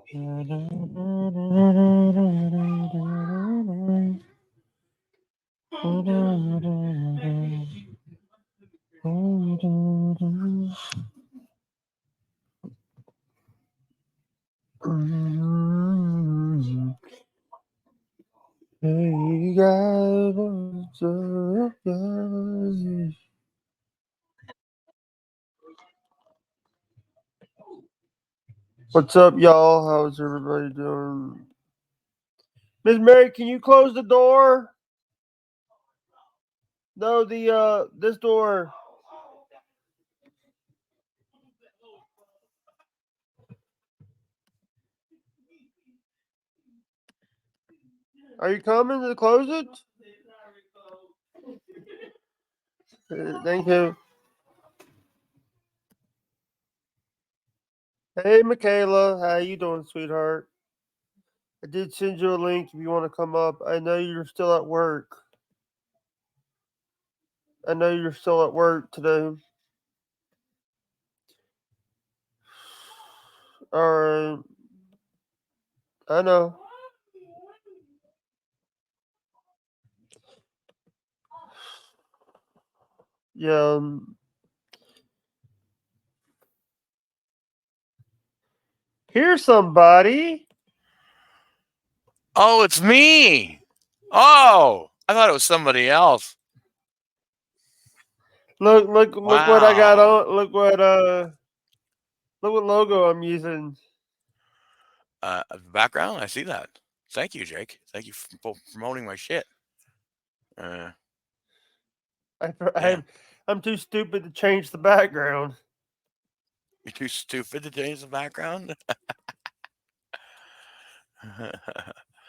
Hey guys, what's up, guys? What's up, y'all? How's everybody doing? Miss Mary, can you close the door? No, this door. Are you coming to close it? Thank you. Hey, Michaela, how you doing, sweetheart? I did send you a link if you want to come up. I know you're still at work. I know you're still at work today. All right. I know. Yeah. Here's somebody. Oh, it's me. Oh, I thought it was somebody else. Look what I got Wow. on. Look what logo I'm using. The background, I see that. Thank you, Jake. Thank you for promoting my shit. Yeah. I'm too stupid to change the background. You're too stupid to change the background?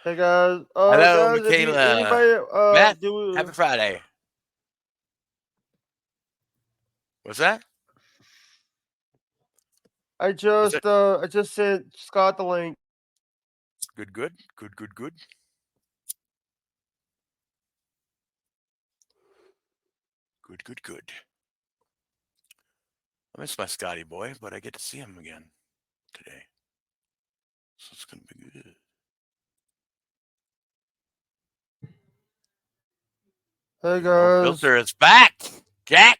Hey guys, Hello, guys, if you Michaela. anybody Matt, do happy Friday. What's that? I just sent Scott the link. Good, good, good, good, good. Good, good, good. I miss my Scotty boy, but I get to see him again today. So it's going to be good. Hey No guys, filter is back, Jack.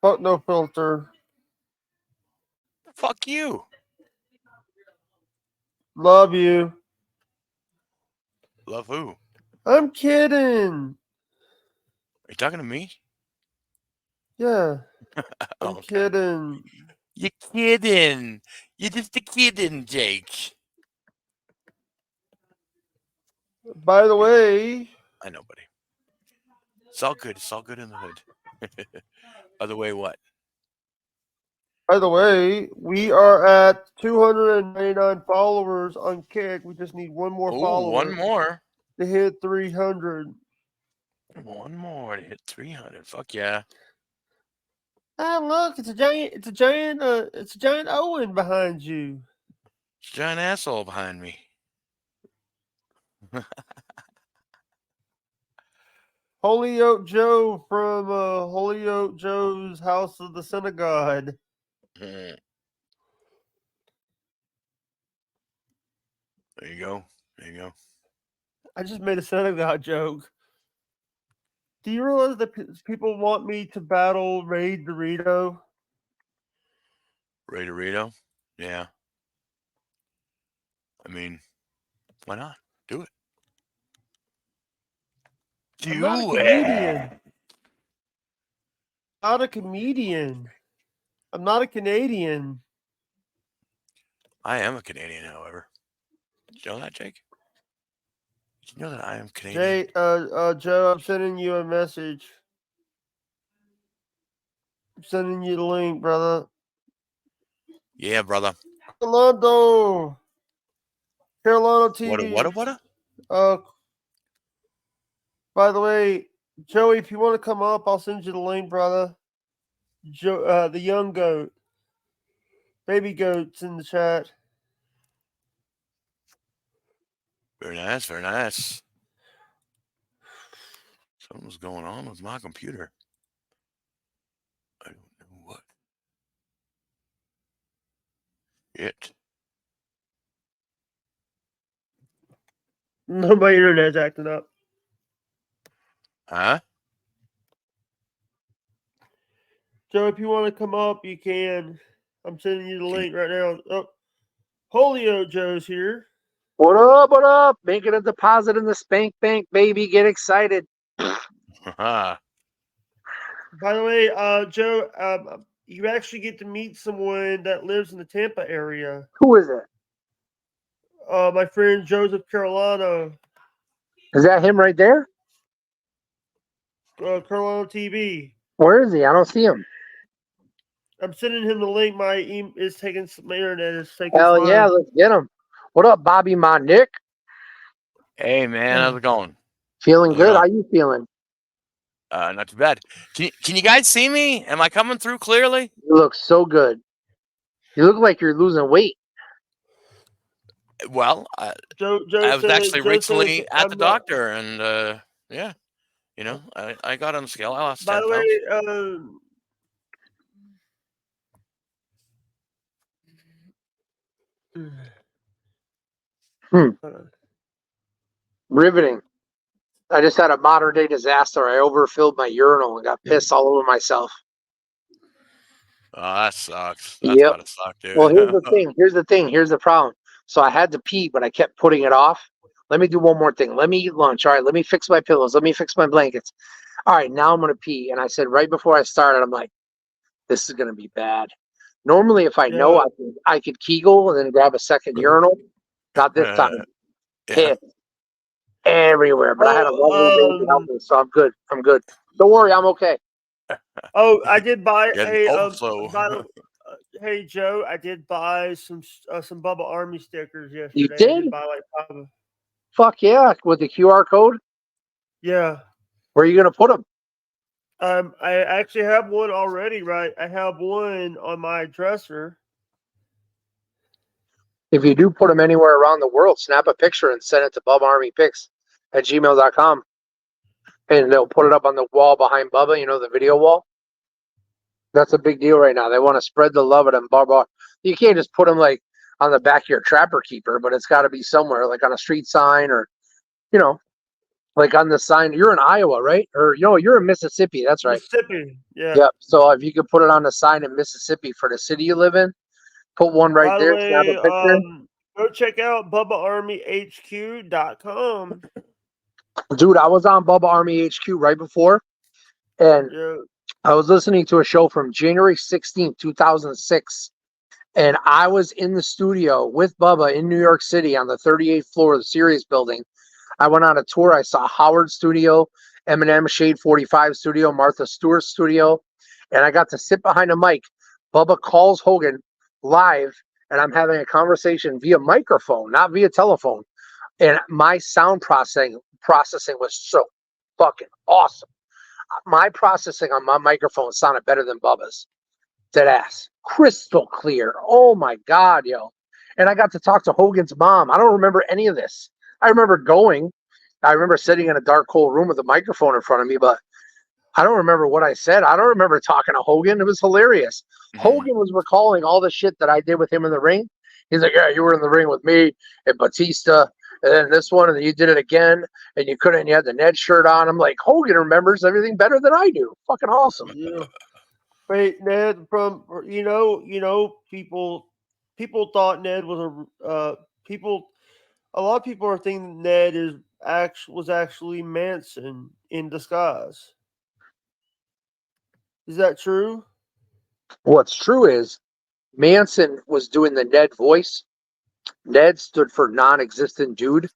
fuck no filter. Fuck you. Love you. Love who? I'm kidding. Are you talking to me? Yeah, I'm Okay. kidding. You're kidding. You're just a kidding, Jake. By the way, I know, buddy. It's all good. It's all good in the hood. By the way, what? we are at 299 followers on Kick. We just need one more Oh, follower one more. to hit 300. One more to hit 300. Fuck yeah. Ah, look, it's a giant Owen behind you. It's a giant asshole behind me. Holy Oak Joe from Holy Oak Joe's House of the Synagogue. There you go. There you go. I just made a synagogue joke. Do you realize that people want me to battle Ray Dorito? Ray Dorito? Yeah. I mean, why not? Do it. I'm not a Do comedian. it. Not a comedian. I'm not a Canadian. I am a Canadian, however. Did you know that, Jake? Did you know that I am Canadian? Joe, I'm sending you a message. I'm sending you the link, brother. Yeah, brother. Carolina TV. What? By the way, Joey, if you want to come up, I'll send you the link, brother. Joe, the young goat, baby goat's in the chat. Very nice, very nice. Something's going on with my computer. I don't know what. It. No, my internet's acting up. Huh? Joe, if you want to come up, you can. I'm sending you the link right now. Oh, Polio Joe's here. What up? What up? Making a deposit in the Spank Bank, baby. Get excited. Haha. By the way, Joe, you actually get to meet someone that lives in the Tampa area. Who is it? My friend Joseph Carolano, Is that him right there? Carolano TV. Where is he? I don't see him. I'm sending him the link. My internet is taking. Hell fine. yeah, let's get him. What up, Bobby, my Nick? Hey man, how's it going? Feeling How's it good? going? How you feeling? Not too bad. Can you guys see me? Am I coming through clearly? You look so good. You look like you're losing weight. Well, Joe I was says- actually Joe recently says, at the I'm not- doctor, and yeah, you know, I got on the scale. I lost By 10 the pounds. way, Riveting. I just had a modern day disaster. I overfilled my urinal and got pissed all over myself. Oh, that sucks. That's Yep. gotta suck, dude. Well, here's the thing. Here's the problem. So I had to pee, but I kept putting it off. Let me do one more thing. Let me eat lunch. All right, let me fix my pillows. Let me fix my blankets. All right, now I'm going to pee. And I said right before I started, I'm like, this is going to be bad. Normally, if I know I could Kegel and then grab a second urinal. Not this time. Yeah. Piss everywhere. But I had a lovely day to help me, so I'm good. I'm good. Don't worry, I'm okay. Oh, I did buy Yeah, hey overflow. hey Joe, I did buy some Bubba Army stickers yesterday. You I did? buy like 5. Fuck yeah. With the QR code? Yeah. Where are you going to put them? I actually have one already, right? I have one on my dresser. If you do put them anywhere around the world, snap a picture and send it to BubbaArmyPics@gmail.com. And they'll put it up on the wall behind Bubba, you know, the video wall. That's a big deal right now. They want to spread the love of them Bubba. You can't just put them like on the back of your Trapper Keeper, but it's got to be somewhere, like on a street sign or, you know, like on the sign. You're in Iowa, right? Or, you know, you're in Mississippi. That's right. Mississippi. Yeah. Yep. So if you could put it on the sign in Mississippi for the city you live in, put one right By there. the Snap a way, picture. go check out BubbaArmyHQ.com. Dude, I was on Bubba Army HQ right before, and Yeah. I was listening to a show from January 16th, 2006, and I was in the studio with Bubba in New York City on the 38th floor of the Sirius building. I went on a tour. I saw Howard Studio, Eminem Shade 45 Studio, Martha Stewart Studio, and I got to sit behind a mic. Bubba calls Hogan live, and I'm having a conversation via microphone, not via telephone. And my sound processing was so fucking awesome. My processing on my microphone sounded better than Bubba's. Dead ass. Crystal clear. Oh my God, yo. And I got to talk to Hogan's mom. I don't remember any of this. I remember sitting in a dark, cold room with a microphone in front of me, but I don't remember what I said. I don't remember talking to Hogan. It was hilarious. Hogan was recalling all the shit that I did with him in the ring. He's like, yeah, you were in the ring with me and Batista, and then this one, and then you did it again, and you couldn't, and you had the Ned shirt on. I'm like, Hogan remembers everything better than I do. Fucking awesome. Yeah. Wait, Ned, from people thought Ned was a lot of people are thinking Ned was actually Manson in disguise. Is that true? What's true is Manson was doing the Ned voice. Ned stood for non-existent dude.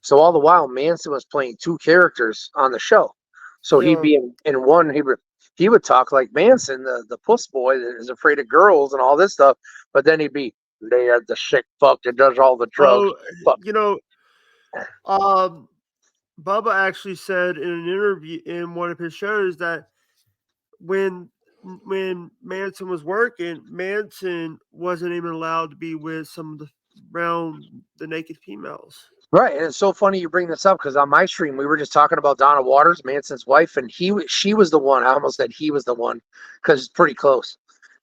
So all the while, Manson was playing two characters on the show. So he'd be in one, he would talk like Manson, the puss boy that is afraid of girls and all this stuff. But then he'd be Ned, the sick fuck that does all the drugs. Bubba actually said in an interview in one of his shows that when Manson was working, Manson wasn't even allowed to be with some of around the naked females. Right, and it's so funny you bring this up because on my stream we were just talking about Donna Waters, Manson's wife, and she was the one. I almost said he was the one because it's pretty close.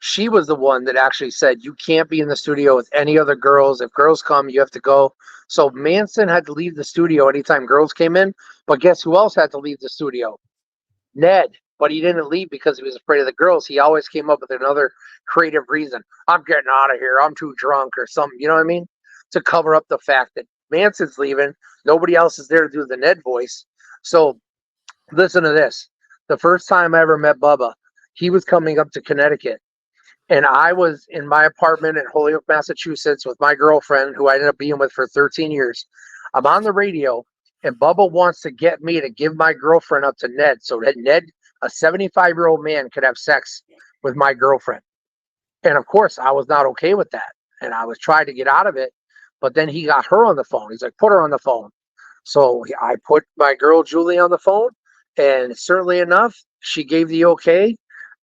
she was the one that actually said, you can't be in the studio with any other girls. If girls come, you have to go. So Manson had to leave the studio anytime girls came in. But guess who else had to leave the studio? Ned. But he didn't leave because he was afraid of the girls. He always came up with another creative reason. I'm getting out of here. I'm too drunk or something. You know what I mean? To cover up the fact that Manson's leaving. Nobody else is there to do the Ned voice. So listen to this. The first time I ever met Bubba, he was coming up to Connecticut. And I was in my apartment in Holyoke, Massachusetts with my girlfriend, who I ended up being with for 13 years. I'm on the radio, and Bubba wants to get me to give my girlfriend up to Ned so that Ned, a 75-year-old man, could have sex with my girlfriend. And of course, I was not okay with that. And I was trying to get out of it. But then he got her on the phone. He's like, put her on the phone. So I put my girl Julie on the phone. And certainly enough, she gave the okay.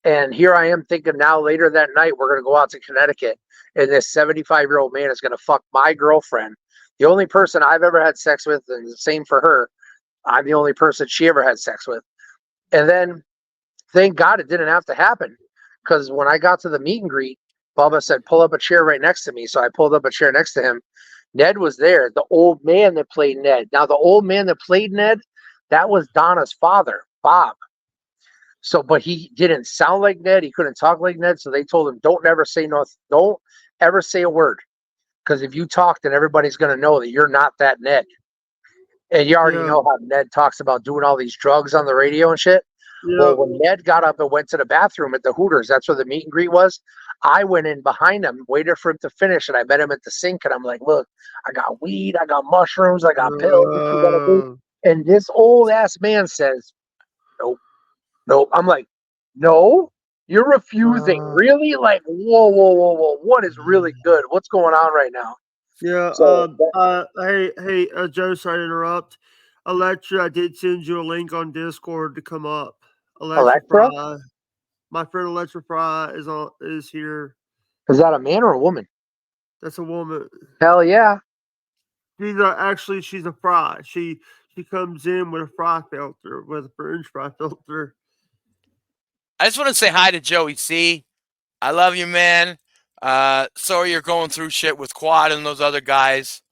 And here I am thinking now later that night, we're going to go out to Connecticut. And this 75-year-old man is going to fuck my girlfriend. The only person I've ever had sex with, and the same for her. I'm the only person she ever had sex with. And then, thank God it didn't have to happen. Because when I got to the meet and greet, Bubba said, pull up a chair right next to me. So I pulled up a chair next to him. Ned was there, the old man that played Ned. Now, the old man that played Ned, that was Donna's father, Bob. So, but he didn't sound like Ned. He couldn't talk like Ned. So they told him, don't ever say no. Don't ever say a word. Because if you talk, then everybody's going to know that you're not that Ned. And you already know how Ned talks about doing all these drugs on the radio and shit. Yeah. Well, when Ned got up and went to the bathroom at the Hooters, that's where the meet and greet was. I went in behind him, waited for him to finish, and I met him at the sink. And I'm like, look, I got weed, I got mushrooms, I got pills. What you gotta do? And this old ass man says, nope, nope. I'm like, no, you're refusing. Really? Like, whoa. What is really good? What's going on right now? Yeah. So, Hey, Joe, sorry to interrupt. Electra, I did send you a link on Discord to come up. Electra? Fry. My friend Electra Fry is here. Is that a man or a woman? That's a woman. Hell yeah. She's a fry. She comes in with a fry filter, with a French fry filter. I just want to say hi to Joey C. I love you, man. Sorry you're going through shit with Quad and those other guys.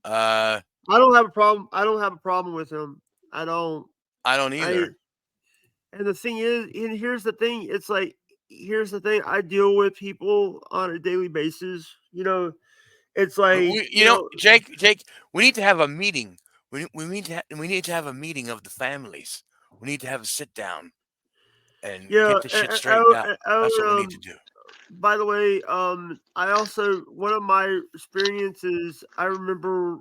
I don't have a problem. I don't have a problem with him. I don't either. And the thing is, and here's the thing. It's like, here's the thing. I deal with people on a daily basis. You know, it's like, you know, Jake, we need to have a meeting. We need to have a meeting of the families. We need to have a sit down and get the shit straightened out. That's what we need to do. By the way, I also, one of my experiences, I remember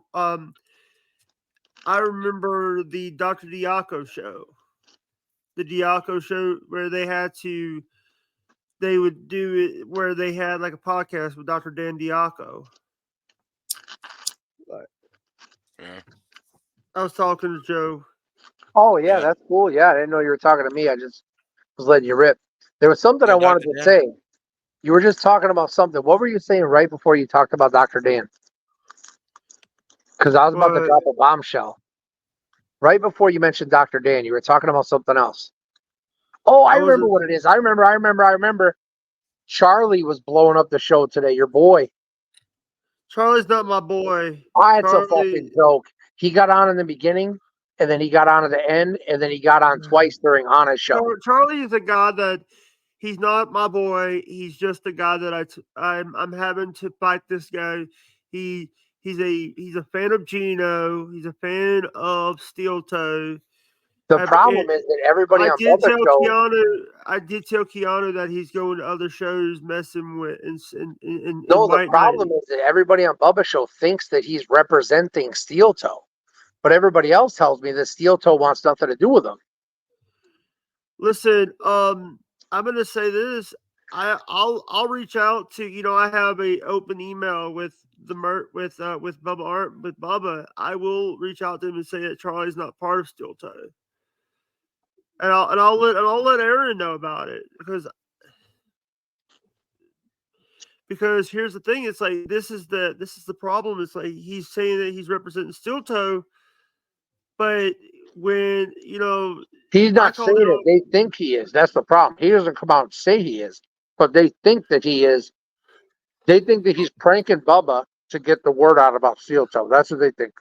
the Dr. Diaco show. The Diaco show where they would do it where they had like a podcast with Dr. Dan Diaco. Yeah. I was talking to Joe. Oh yeah, that's cool. Yeah, I didn't know you were talking to me. I just was letting you rip. There was something I wanted to say. You were just talking about something. What were you saying right before you talked about Dr. Dan? Because I was about to drop a bombshell. Right before you mentioned Dr. Dan, you were talking about something else. Oh, I remember what it is. I remember. Charlie was blowing up the show today. Your boy. Charlie's not my boy. It's a fucking joke. He got on in the beginning, and then he got on at the end, and then he got on twice during Anna's show. Charlie is a guy that he's not my boy. He's just a guy that I'm having to fight this guy. He's a fan of Gino. He's a fan of Steel Toe. The problem is that everybody on Bubba's show. I did tell Keanu that he's going to other shows, messing with. No, the problem is that everybody on Bubba's show thinks that he's representing Steel Toe, but everybody else tells me that Steel Toe wants nothing to do with him. Listen, I'm going to say this. I'll reach out to, I have a open email with Bubba Art with Bubba. I will reach out to him and say that Charlie's not part of Steel Toe. And I'll let Aaron know about it because here's the thing. It's like this is the problem. It's like he's saying that he's representing Steel Toe, but when he's not saying it, they think he is. That's the problem. He doesn't come out and say he is. but they think that he is. They think that he's pranking Bubba to get the word out about Steel Toe. That's what they think.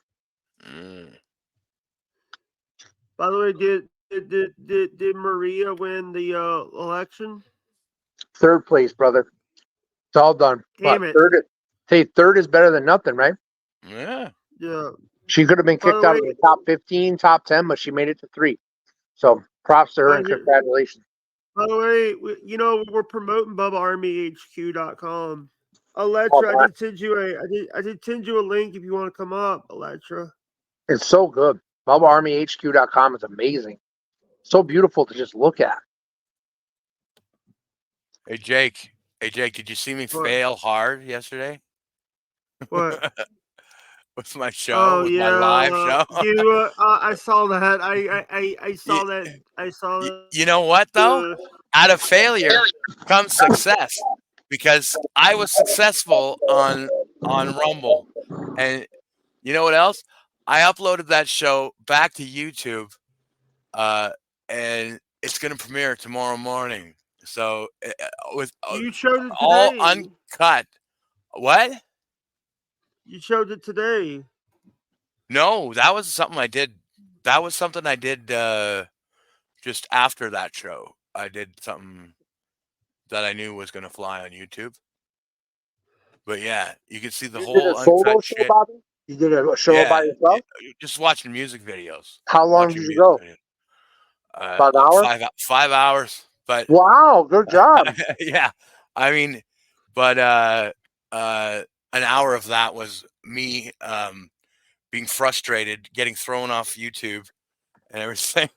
By the way, did Maria win the election? Third place, brother. It's all done. Damn it. Third is better than nothing, right? Yeah. Yeah. She could have been kicked out of the top 15, top 10, but she made it to 3. So props to her and congratulations. By the way, we're promoting BubbaArmyHQ.com. Electra, I did send you a link if you want to come up, Electra. It's so good. BubbaArmyHQ.com is amazing. So beautiful to just look at. Hey Jake, did you see me fail hard yesterday? What? With my show, my live show. I saw that. I saw that. I saw that. You know what though? Out of failure comes success, because I was successful on Rumble, and you know what else? I uploaded that show back to YouTube, and it's gonna premiere tomorrow morning. So with you showed it all today. Uncut. What? You showed it today. No, that was something I did. That was something I did just after that show. I did something that I knew was going to fly on YouTube. But yeah, you can see the whole uncut shit. Bobby? You did a show by yourself? Just watching music videos. How long did you go? About an hour? 5 hours. But wow, good job. Yeah, I mean, but an hour of that was me being frustrated, getting thrown off YouTube and everything.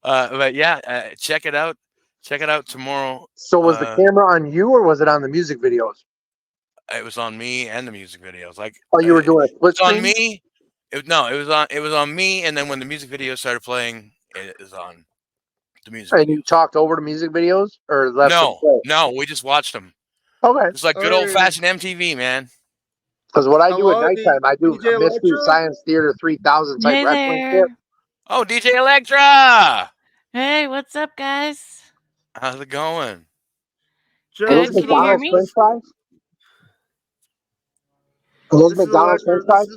But yeah, check it out. Check it out tomorrow. So was the camera on you or was it on the music videos? It was on me and the music videos. Like, oh, you were doing a split screen? On me. It was on me, and then when the music videos started playing, it was on the music. And you talked over the music videos, or left? No, we just watched them. Okay, it's like good old fashioned MTV, man. Because what I do at nighttime, I do a Mystery Science Theater 3000 type wrestling shit. Oh, DJ Electra! Hey, what's up, guys? How's it going? Good. Can you hear me? French fries? Are those McDonald's French fries?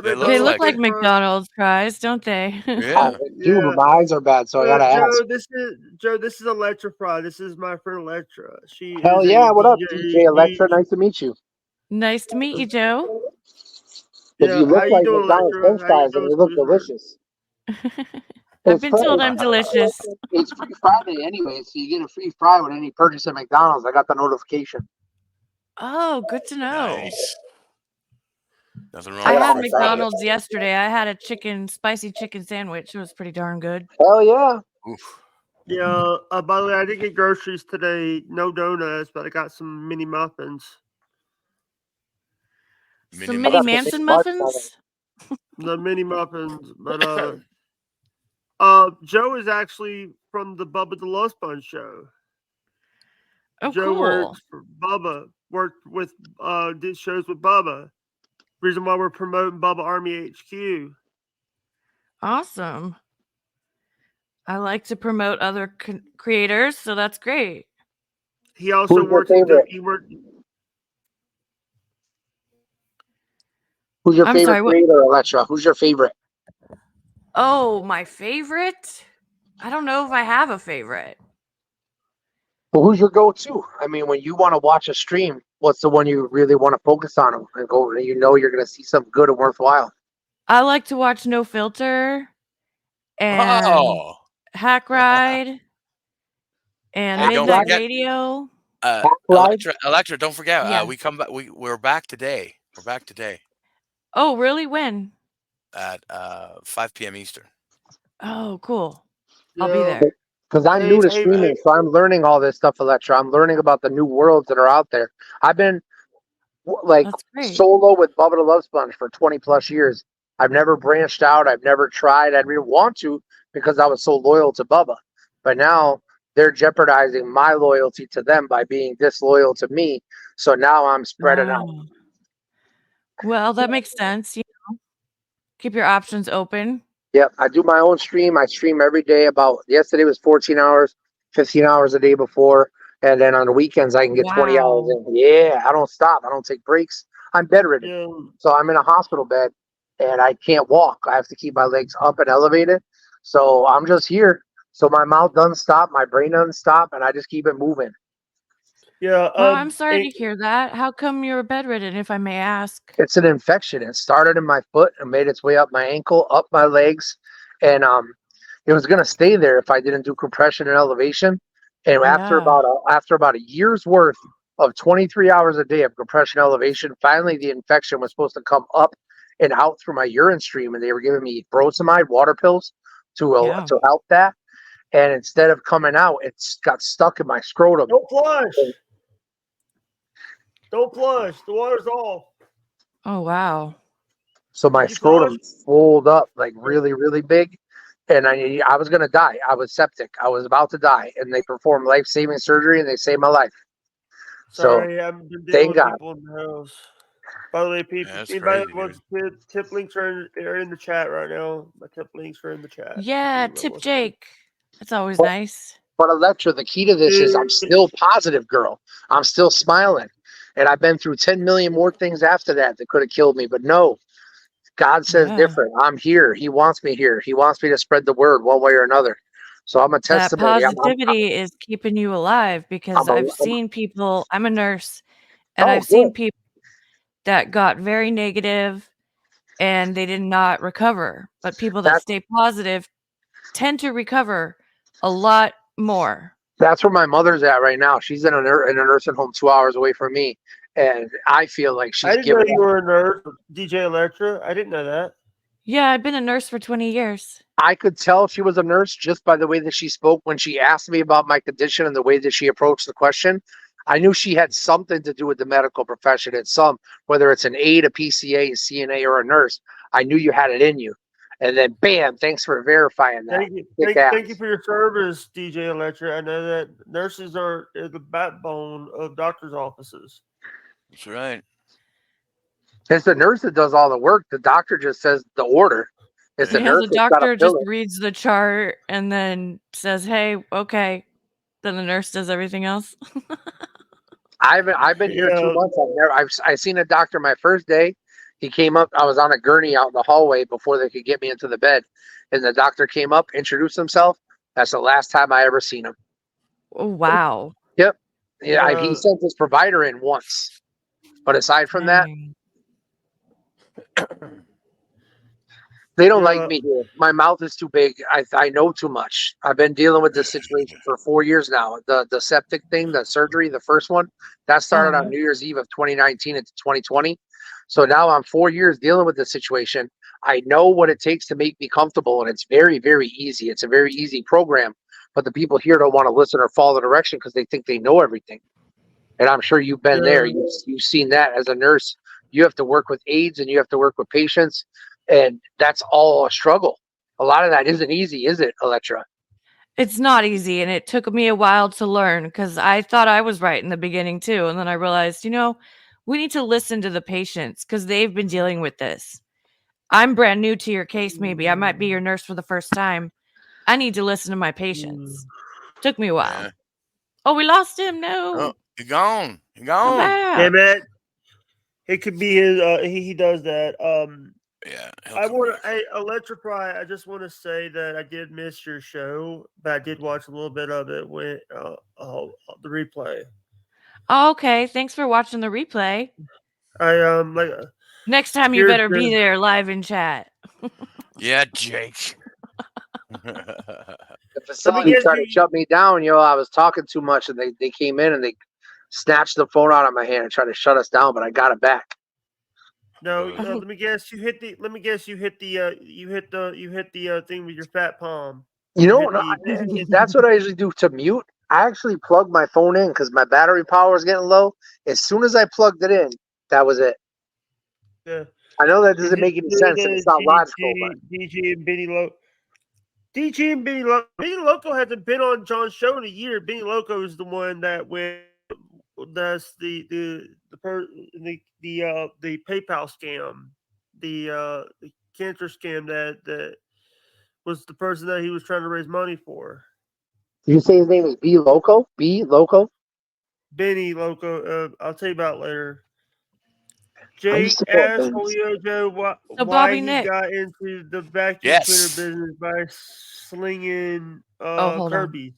They look like McDonald's fries, don't they? Yeah. Dude, my eyes are bad, so I gotta ask. This is Electra Fry. This is my friend Electra. Hell yeah! What up, DJ Electra? Nice to meet you. Nice to meet you, Joe. Yeah, you look like McDonald's French fries, and you look delicious. I've been told I'm delicious. It's Free Friday anyway, so you get a free fry with any purchase at McDonald's. I got the notification. Oh, good to know. Nice. Nothing wrong. I had McDonald's yesterday. I had a spicy chicken sandwich. It was pretty darn good. Hell yeah. Oof. Yeah. By the way, I didn't get groceries today. No donuts, but I got some mini muffins. Some mini Manson muffins? The mini muffins, but Joe is actually from the Bubba the Love Sponge show. Oh, Joe cool. works for Bubba. Worked with did shows with Bubba. Reason why we're promoting Bubba Army HQ. Awesome. I like to promote other creators, so that's great. He also works in Who's your favorite creator, Electra? Who's your favorite? Oh, my favorite? I don't know if I have a favorite. Well, who's your go-to? I mean, when you want to watch a stream, what's the one you really want to focus on and go? You know, you're going to see something good and worthwhile. I like to watch No Filter and Hack Ride and Midnight Radio. Electra, don't forget. Yeah. We come back. We're back today. We're back today. Oh, really? When? At 5 p.m. Eastern. Oh, cool. I'll be there. Because I'm new to streaming, so I'm learning all this stuff, Electra. I'm learning about the new worlds that are out there. I've been like solo with Bubba the Love Sponge for 20 plus years. I've never branched out. I've never tried. I didn't want to because I was so loyal to Bubba. But now they're jeopardizing my loyalty to them by being disloyal to me. So now I'm spreading out. Well, that makes sense. You know, keep your options open. Yep, I do my own stream. I stream every day yesterday was 14 hours, 15 hours a day before. And then on the weekends, I can get 20 hours Wow. in. Yeah, I don't stop. I don't take breaks. I'm bedridden. Yeah. So I'm in a hospital bed and I can't walk. I have to keep my legs up and elevated. So I'm just here. So my mouth doesn't stop, my brain doesn't stop, and I just keep it moving. Yeah. Well, I'm sorry and- to hear that. How come you were bedridden, if I may ask? It's an infection. It started in my foot and made its way up my ankle, up my legs, and it was gonna stay there if I didn't do compression and elevation. And after Yeah. about a year's worth of 23 hours a day of compression elevation, finally the infection was supposed to come up and out through my urine stream, and they were giving me brosamide water pills Yeah. to help that. And instead of coming out, it's got stuck in my scrotum. Don't flush. Don't flush. The water's off. Oh, wow. So my Did you scrotum flush? swelled up like really, really big. And I was gonna die. I was septic. I was about to die. And they performed life-saving surgery and they saved my life. Sorry, I've been dealing thank with God. people in the house. By the way, people, Yeah, that's anybody crazy, that wants tip links are in the chat right now. My tip links are in the chat. Yeah, Anybody tip wants- Jake. That's always But- nice. But Electra, the key to this is I'm still positive, girl. I'm still smiling. And I've been through 10 million more things after that could have killed me. But no, God says Yeah. different. I'm here. He wants me here. He wants me to spread the word one way or another. So I'm a That testimony. positivity is keeping you alive because I've seen people, I'm a nurse, and Oh, I've seen good. people that got very negative and they did not recover. But people that That's- stay positive tend to recover a lot more. That's where my mother's at right now. She's in a nursing home 2 hours away from me. And I feel like I she's didn't know giving you up. were a nerd, DJ Electra. I didn't know that. Yeah, I've been a nurse for 20 years. I could tell she was a nurse just by the way that she spoke when she asked me about my condition and the way that she approached the question. I knew she had something to do with the medical profession in some, whether it's an aide, a PCA, a CNA, or a nurse. I knew you had it in you. And then, bam, thanks for verifying that. Thank you. Kick Thank you ass. for your service, DJ Electra. I know that nurses are the backbone of doctors' offices. That's right. It's the nurse that does all the work. The doctor just says the order. It's the Yeah, nurse the that's got to doctor fill just it. reads the chart and then says, "Hey, okay." Then the nurse does everything else. I've been here 2 Yeah. months. I've seen a doctor my first day. He came up. I was on a gurney out in the hallway before they could get me into the bed, and the doctor came up, introduced himself. That's the last time I ever seen him. Oh, wow. Yeah, he Yeah. sent his provider in once, but aside from that, Dang. they don't like Yeah. me here. My mouth is too big. I know too much. I've been dealing with this situation for 4 years now. The septic thing, the surgery, the first one, that started on New Year's Eve of 2019 into 2020. So now I'm 4 years dealing with the situation. I know what it takes to make me comfortable, and it's very, very easy. It's a very easy program, but the people here don't want to listen or follow the direction because they think they know everything. And I'm sure you've been there. Yeah. You've seen that as a nurse. You have to work with aides and you have to work with patients, and that's all a struggle. A lot of that isn't easy, is it, Electra? It's not easy, and it took me a while to learn because I thought I was right in the beginning too, and then I realized, we need to listen to the patients because they've been dealing with this. I'm brand new to your case, maybe. I might be your nurse for the first time. I need to listen to my patients. Took me a while. Yeah. Oh, we lost him. No. Oh, you're gone. You're Come gone. back. Hey, man. It could be his. He does that. Yeah. he'll I come want back. to. Hey, Electrify. I just want to say that I did miss your show, but I did watch a little bit of it when the replay. Oh, okay. Thanks for watching the replay. I like. Next time you Here's better be the- there live in chat. Yeah, Jake. The facility guess tried to you- shut me down. I was talking too much, and they came in and they snatched the phone out of my hand and tried to shut us down, but I got it back. No, let me guess. You hit the. Let me guess. You hit the. You hit the thing with your fat palm. You know, hit the- that's what I usually do to mute. I actually plugged my phone in because my battery power is getting low. As soon as I plugged it in, that was it. Yeah. I know that doesn't make any sense, and it's not logical, but DG and Benny Loco. DG and Benny Loco. Benny Loco hasn't been on John's show in a year. Benny Loco is the one that went. That's the PayPal scam, the cancer scam that was the person that he was trying to raise money for. you say his name is B Loco? B Loco? Benny Loco. I'll tell you about it later. I Jake used to call it asked Ben's. Julio Joe why Bobby he Nick. got into the vacuum Yes. cleaner business by slinging hold on. Kirby's.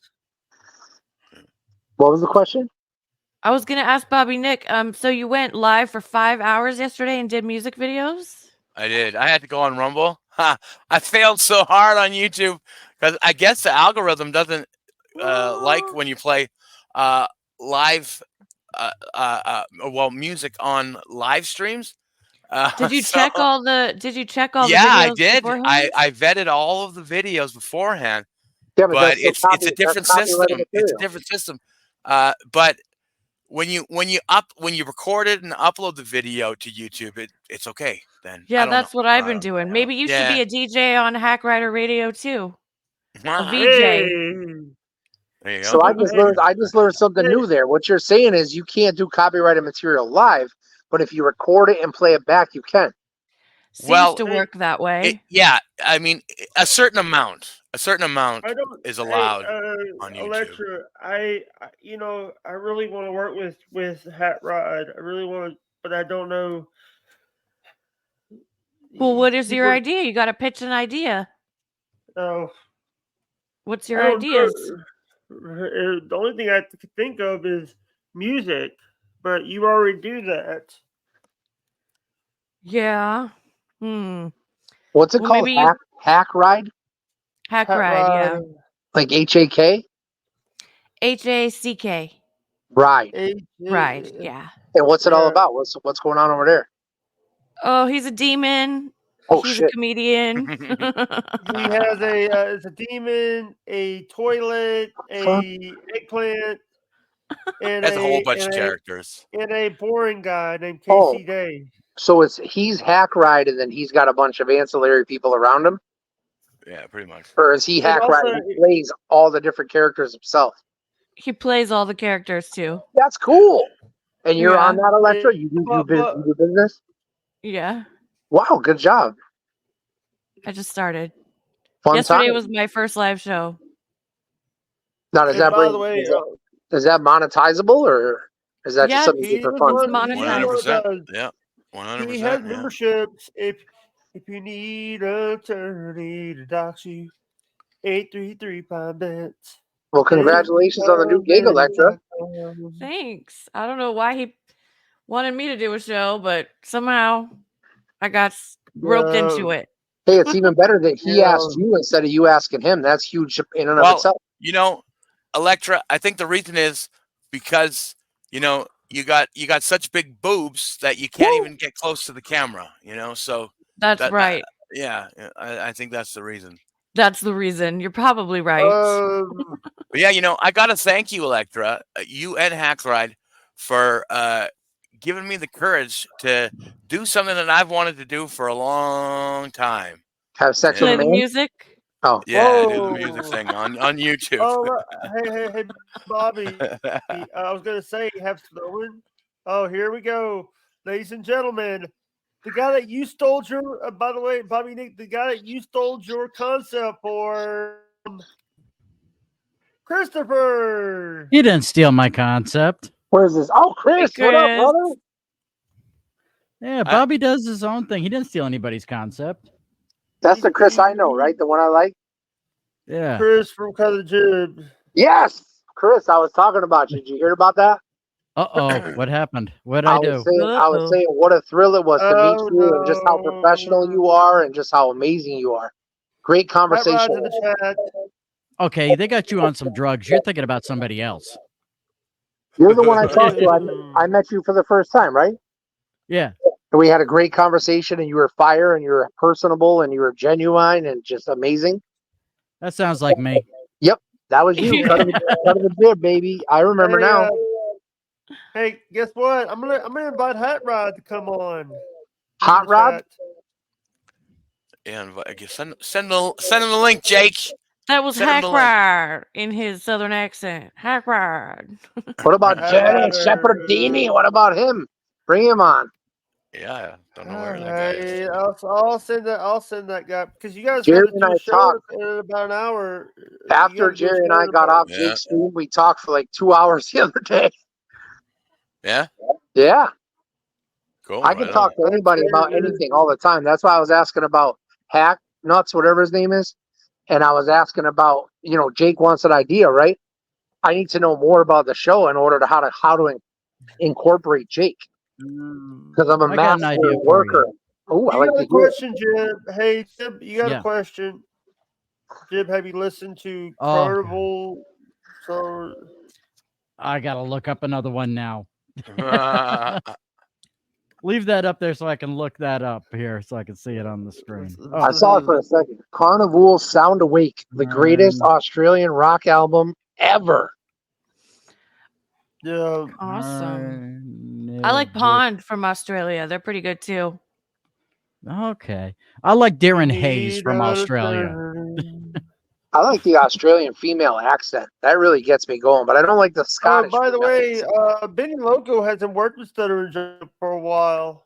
What was the question? I was gonna ask Bobby Nick. So you went live for 5 hours yesterday and did music videos? I did. I had to go on Rumble. Ha! I failed so hard on YouTube because I guess the algorithm doesn't like when you play live, music on live streams. Did you so- check all the? Did you check all the Yeah, I videos did. beforehand? I vetted all of the videos beforehand, Yeah, but that's it's still a that's different copyrighted system. It's a material. different system. But when you record it and upload the video to YouTube, it's okay. Then I Yeah, don't that's know. what I've been doing. Maybe you should be Yeah. a DJ on Hack Rider Radio too. Ah, VJ. Hey, there you go. So I just learned something Hey. new there. What you're saying is you can't do copyrighted material live, but if you record it and play it back, you can. Seems Well, to work that way. Yeah, I mean, a certain amount I don't. is allowed Hey, on YouTube. Electra, I really want to work with Hat Rod. I really want, but I don't know. Well, what is your People- idea? You got to pitch an idea. Oh, What's I your don't ideas? know. The only thing I can think of is music, but you already do that. Yeah. What's it Well, called? maybe you- Hack Ride? Hack Hat Ride, yeah. Rod, Like HAK? HACK. Ride. Ride, yeah. And what's it all Yeah. about? What's going on over there? Oh, he's a demon. Oh He's shit. a comedian. He has it's a demon, a toilet, a eggplant, and Has a whole bunch of and characters. and a boring guy named Oh. Casey Day. So he's Hack Ride and then he's got a bunch of ancillary people around him? Yeah, pretty much. Or is he And Hack Ride also- and he plays all the different characters himself? He plays all the characters too. That's cool. And you're Yeah. on that, Electra? You do business? Yeah. Wow, good job. I just started. Fun Yesterday time. was my first live show. Now, And by the way, is that monetizable or is that Yeah, just something he you do for was fun? one- monetized. he was 100%. one- Yeah, He 100%. has Yeah. memberships. If you need an attorney to dox you, 833 Pine Bets. Well, congratulations on the new gig, Electra. Thanks. I don't know why he wanted me to do a show, but somehow I got roped into it. Hey, it's even better that he Yeah. asked you instead of you asking him. That's huge in and of Well, itself. You know, Electra, I think the reason is because, you got such big boobs that you can't even get close to the camera, so That's that- right. yeah, I think that's the reason. That's the reason. You're probably right. But yeah, I got to thank you, Electra, you and Hack Ride for giving me the courage to do something that I've wanted to do for a long time. Have sex Play with a the man? music. Oh, Yeah, do the Whoa. music thing on YouTube. Oh, hey, Bobby. I was going to say, have Snowman. Oh, here we go. Ladies and gentlemen, the guy that you stole your, by the way, Bobby Nick, the guy that you stole your concept for, Christopher. You didn't steal my concept. where's this? Oh, Chris, Hey, what up, Chris. brother? Yeah, Bobby does his own thing. He didn't steal anybody's concept. That's the Chris I know, right? The one I like? Yeah. Chris from Cousin Jib. Yes, Chris, I was talking about you. Did you hear about that? Uh-oh. What happened? What did I do? I was saying what a thrill it was to Oh, meet you and just how professional you are and just how amazing you are. Great Hot Rod's conversation. in the chat. Okay, they got you on some drugs. You're thinking about somebody else. You're the one I talked to. I met you for the first time, right? Yeah. And we had a great conversation and you were fire and you were personable and you were genuine and just amazing. That sounds like me. That was you. Cut of the jib, baby. I remember Hey, now. Hey, guess what? I'm gonna invite Hot Rod to come on. Hot In the Rod? chat. And I guess send him the link, Jake. That was Send him Hack the link. Ride in his southern accent. Hack Ride. What about Hot Jenny Rod. Shepherdini? What about him? Bring him on. Yeah, don't know where that guy is. Alright, I'll send that guy because you guys Jerry got to and do I a show talked. in about an hour. You After gotta do a Jerry and show I in got about- off Yeah. Jake's stream, we talked for like 2 hours the other day. Yeah. Yeah. Cool. I right can on. talk to anybody about anything all the time. That's why I was asking about Hack Nuts, whatever his name is. And I was asking about, Jake wants an idea, right? I need to know more about the show in order to how to incorporate Jake. Because I'm a I got an master idea for worker. you. Oh, I You like got to a hear it. question, Jib? Hey, Jib, you got Yeah. a question? Jib, have you listened to Oh. Carnival? So I gotta look up another one now. Leave that up there so I can look that up here so I can see it on the screen. I saw it for a second. Carnival Sound Awake, the greatest Australian rock album ever. yeah, Awesome. I like Pond from Australia. They're pretty good too. Okay. I like Darren Hayes need from a Australia. turn. I like the Australian female accent. That really gets me going, but I don't like the Oh, Scottish. by the female way, accent. Benny Loco hasn't worked with Stutter and Jump for a while.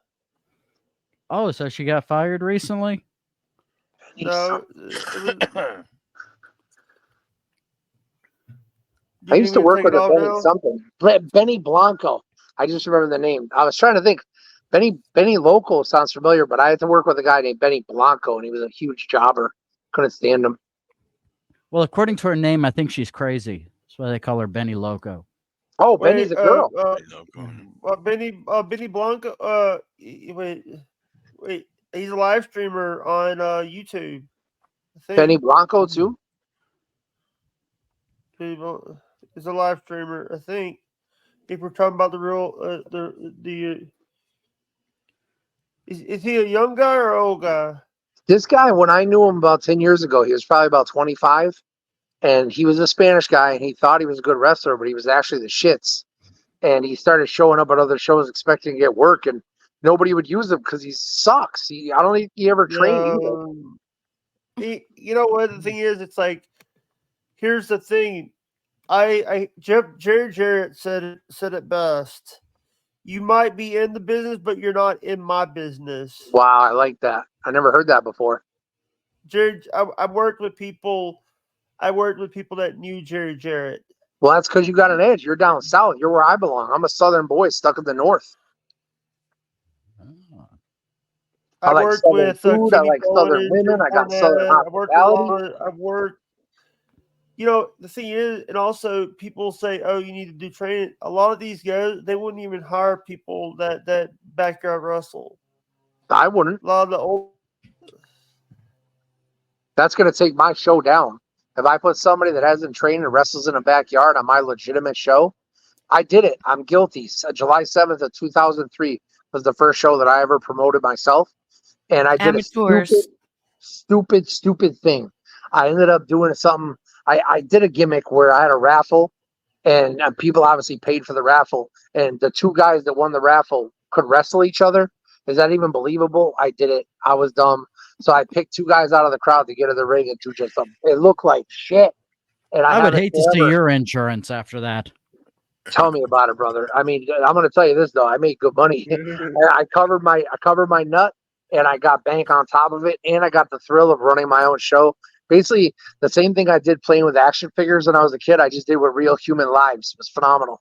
Oh, so she got fired recently? No, it was. I used to work with a Benny now? something. Benny Blanco. I just remember the name. I was trying to think. Benny Loco sounds familiar, but I had to work with a guy named Benny Blanco, and he was a huge jobber. Couldn't stand him. Well, according to her name, I think she's crazy. That's why they call her Benny Loco. Oh, Benny's a girl. Benny Blanco. Wait. He's a live streamer on YouTube. I think. Benny Blanco too. Is a live streamer. I think. If we're talking about the real, is he a young guy or an old guy? This guy, when I knew him about 10 years ago, he was probably about 25. And he was a Spanish guy, and he thought he was a good wrestler, but he was actually the shits. And he started showing up at other shows expecting to get work, and nobody would use him because he sucks. I don't think he ever trained either. You know what the thing is? It's like, here's the thing. Jerry Jarrett said it best. You might be in the business, but you're not in my business. Wow, I like that. I never heard that before. Jerry, I worked with people. I worked with people that knew Jerry Jarrett. Well, that's because you got an edge. You're down south. You're where I belong. I'm a southern boy stuck in the north. I like worked southern with food. I like southern women. I got southern hospitality. I've worked. You know, the thing is, and also people say, "Oh, you need to do training." A lot of these guys, they wouldn't even hire people that backyard wrestle. I wouldn't. A lot of the old. That's going to take my show down. If I put somebody that hasn't trained and wrestles in a backyard on my legitimate show, I did it. I'm guilty. So July 7th of 2003 was the first show that I ever promoted myself. And I did Amateurs. a stupid thing. I ended up doing something. I did a gimmick where I had a raffle, and people obviously paid for the raffle. And the two guys that won the raffle could wrestle each other. Is that even believable? I did it. I was dumb. So I picked two guys out of the crowd to get in the ring and do just something. It looked like shit. And I would hate to see your insurance after that. Tell me about it, brother. I mean, I'm going to tell you this though. I made good money. I covered my nut, and I got bank on top of it, and I got the thrill of running my own show. Basically, the same thing I did playing with action figures when I was a kid, I just did with real human lives. It was phenomenal.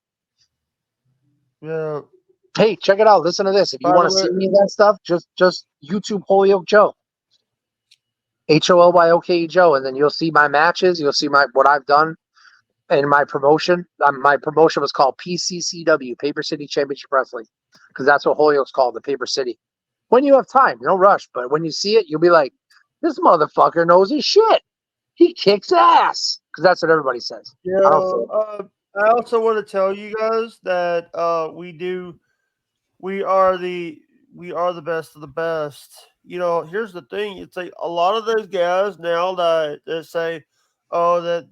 Yeah. Hey, check it out. Listen to this. If you want to see me in that stuff, just YouTube Holyoke Joe. HOLYOKE Joe, and then you'll see my matches. You'll see what I've done in my promotion. My promotion was called PCCW, Paper City Championship Wrestling, because that's what Holyoke's called, the Paper City. When you have time, no rush, but when you see it, you'll be like, this motherfucker knows his shit. He kicks ass, because that's what everybody says. Yeah. I also want to tell you guys that we are the best of the best. You know, here's the thing. It's like a lot of those guys now that say, "Oh,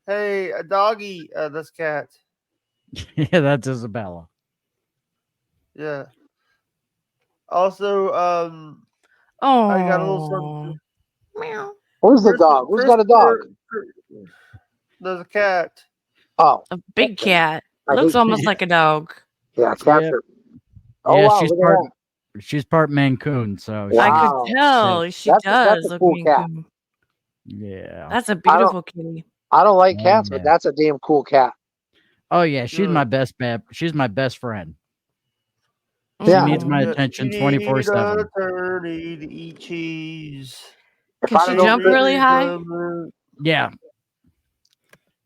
hey, a doggy, that's cat." Yeah, that's Isabella. Yeah. Also, Oh, I got a little something. meow. Where's the dog? Who's got a dog? There's a cat. Oh, A big cat. I Looks hate almost like a dog. yeah, capture. Oh, Yeah, wow, look at that. she's part Mancoon, so Wow. I could tell she That's does a look cool mean cat. coon. yeah. That's a beautiful kitty. I don't like cats, Yeah. but that's a damn cool cat. Oh yeah, she's Yeah. my best bet. She's my best friend. She Yeah. needs my You attention need 24/7. an attorney to eat cheese. If Can I she don't know jump Chris- really high? Yeah.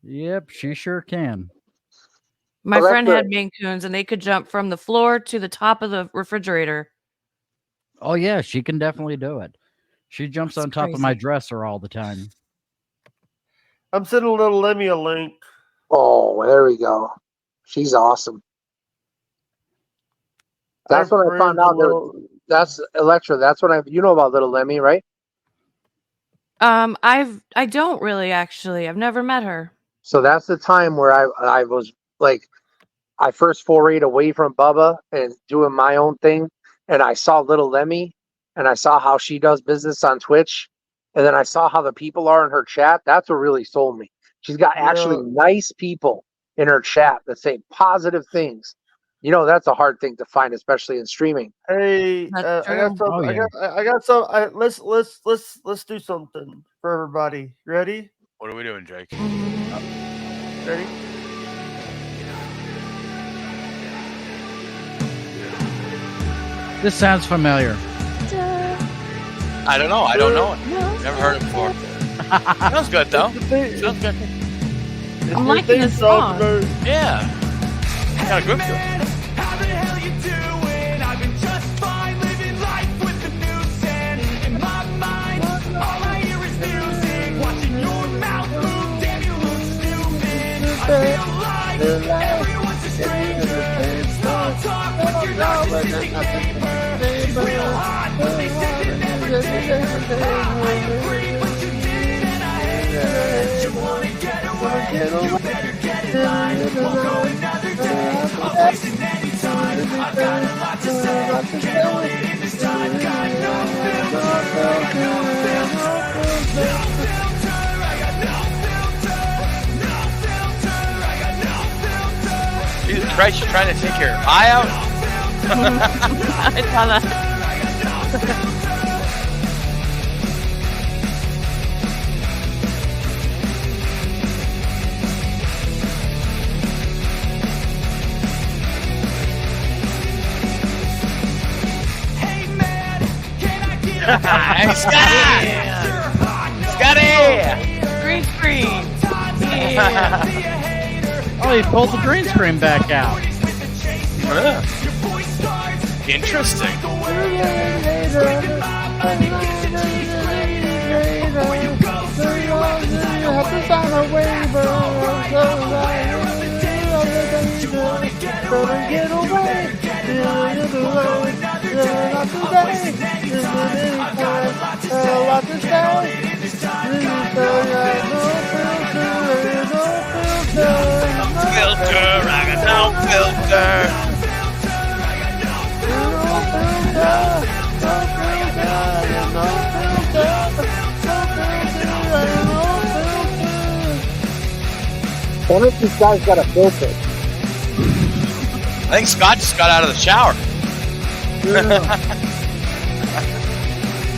Yep, she sure can. My Well, friend that's had Maine Coons, and they could jump from the floor to the top of the refrigerator. Oh yeah, she can definitely do it. She jumps That's on top of my crazy. dresser all the time. I'm sending little Lemmy a link. Oh, there we go. She's awesome. That's I'm when I found friends with out there. little- That's Electra. That's when you know about Little Lemmy, right? I don't really actually. I've never met her. So that's the time where I was like, I first forayed away from Bubba and doing my own thing, and I saw Little Lemmy, and I saw how she does business on Twitch, and then I saw how the people are in her chat. That's what really sold me. She's got actually nice people in her chat that say positive things. You know, that's a hard thing to find, especially in streaming. Hey, That's I got true. some. Oh, yeah. I got some. Let's do something for everybody. Ready? What are we doing, Jake? Ready? This sounds familiar. I don't know. I don't know it. Never heard it before. Sounds good though. It's the thing- Sounds good. it's I'm the liking theme this song. for- Yeah. Got a group to it. How the hell you doing? I've been just fine, living life with the news and in my mind, all I hear is music. Watching your mouth move, damn you look stupid. I feel like everyone's a stranger. Small talk with your narcissistic neighbor. She's real hot, but they said you never did. I agree, but you did, and I hate it. You wanna get away? You better get in line. Won't go another day. A place and any time. I've got a lot to say. Can't hold it in this time. Got no filter. I got no filter. No filter. I got no filter. No filter. I got no filter. Jesus Christ, you're trying to take your eye out? I saw that. Hey man, can I get a Hey, Scotty! You're hot. No Scotty! Green screen. Sometimes I Yeah. can be a hater. Oh, he pulled the green screen back out. With the chase. Huh. Your voice starts. Interesting. Scraping my money, get the cheese grater. Before you go through your life, sign a waiver. You wanna get away? You better get in line. Won't go another day. A place and any time. I've got a lot to say. Can't hold it in this time. Got no Filter, I got no filter. One of these guys got a filter. I think Scott just got out of the shower.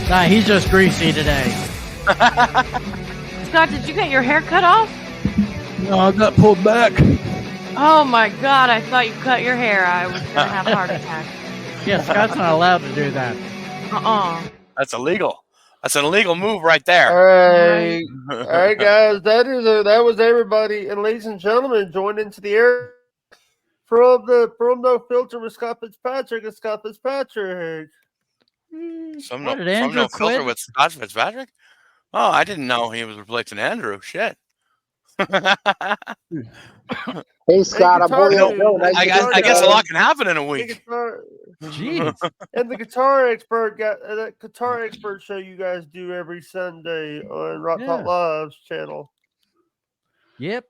Nah, he's just greasy today. Scott, did you get your hair cut off? No, I got pulled back. Oh my God! I thought you cut your hair. I was gonna have a heart attack. Yeah, Scott's not allowed to do that. That's illegal. That's an illegal move right there. All right, all right, guys. That was everybody, and ladies and gentlemen, join into the air from No Filter with Scott Fitzpatrick and Scott Fitzpatrick. Some What, no, did some Andrew no filter quit? with Scott Fitzpatrick? Oh, I didn't know he was replacing Andrew. Shit. Hey Scott, I'm guitar holding dude. a bill. Nice I to guess, meet I you, guess a guys. lot can happen in a The week. guitar, Jeez. and the guitar expert got that guitar expert show you guys do every Sunday on Rock Talk Yeah. Live's channel. Yep.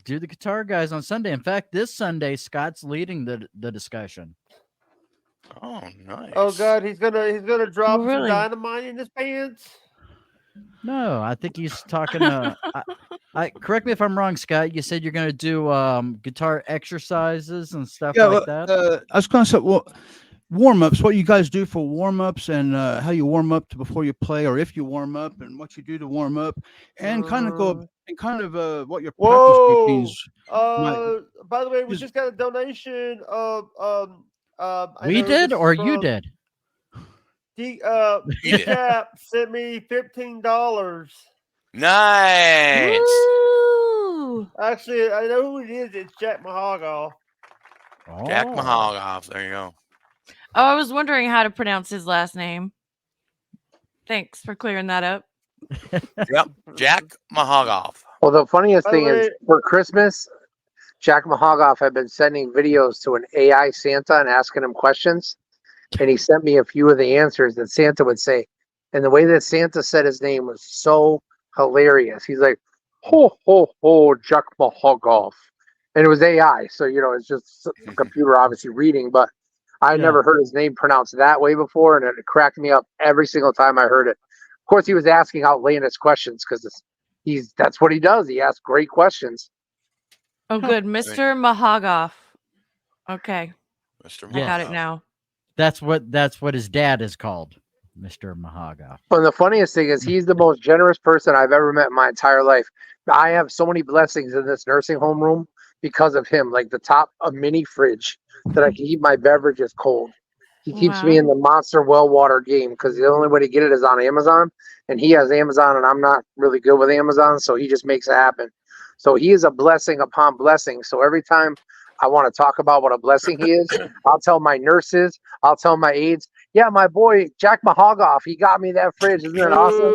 Do the guitar guys on Sunday. In fact, this Sunday, Scott's leading the discussion. Oh, nice. Oh God, he's gonna drop some really? dynamite in his pants. No, I think he's talking. I correct me if I'm wrong, Scott. You said you're going to do guitar exercises and stuff like that. I was going to say, well, warm-ups, what you guys do for warm-ups and how you warm up to before you play, or if you warm up and what you do to warm up, and kind of what your practice Whoa! routines. By the way, we Just- just got a donation of I We know did this or is you from- did? D You did. Cap sent me $15. Nice. Woo! Actually, I know who it is. It's Jack Mahogoff. Jack Oh. Mahogoff. There you go. Oh, I was wondering how to pronounce his last name. Thanks for clearing that up. Yep. Jack Mahogoff. Well, the funniest By the thing is way- for Christmas, Jack Mahogoff had been sending videos to an AI Santa and asking him questions. And he sent me a few of the answers that Santa would say. And the way that Santa said his name was so hilarious. He's like, ho, ho, ho, Jack Mahogoff. And it was AI. So, it's just a computer obviously reading. But I had Yeah. never heard his name pronounced that way before. And it cracked me up every single time I heard it. Of course, he was asking outlandish questions because that's what he does. He asks great questions. Oh, good. Mr. Mahogoff. Okay. Mr. I got it Mahogoff. now. That's what his dad is called, Mr. Mahogoff. But the funniest thing is he's the most generous person I've ever met in my entire life. I have so many blessings in this nursing home room because of him, like a mini fridge that I can keep my beverages cold. He keeps me Wow. in the Monster well water game because the only way to get it is on Amazon. And he has Amazon and I'm not really good with Amazon. So he just makes it happen. So he is a blessing upon blessing. So every time I want to talk about what a blessing he is, I'll tell my nurses, I'll tell my aides, yeah, my boy, Jack Mahogoff, he got me that fridge. Isn't that awesome?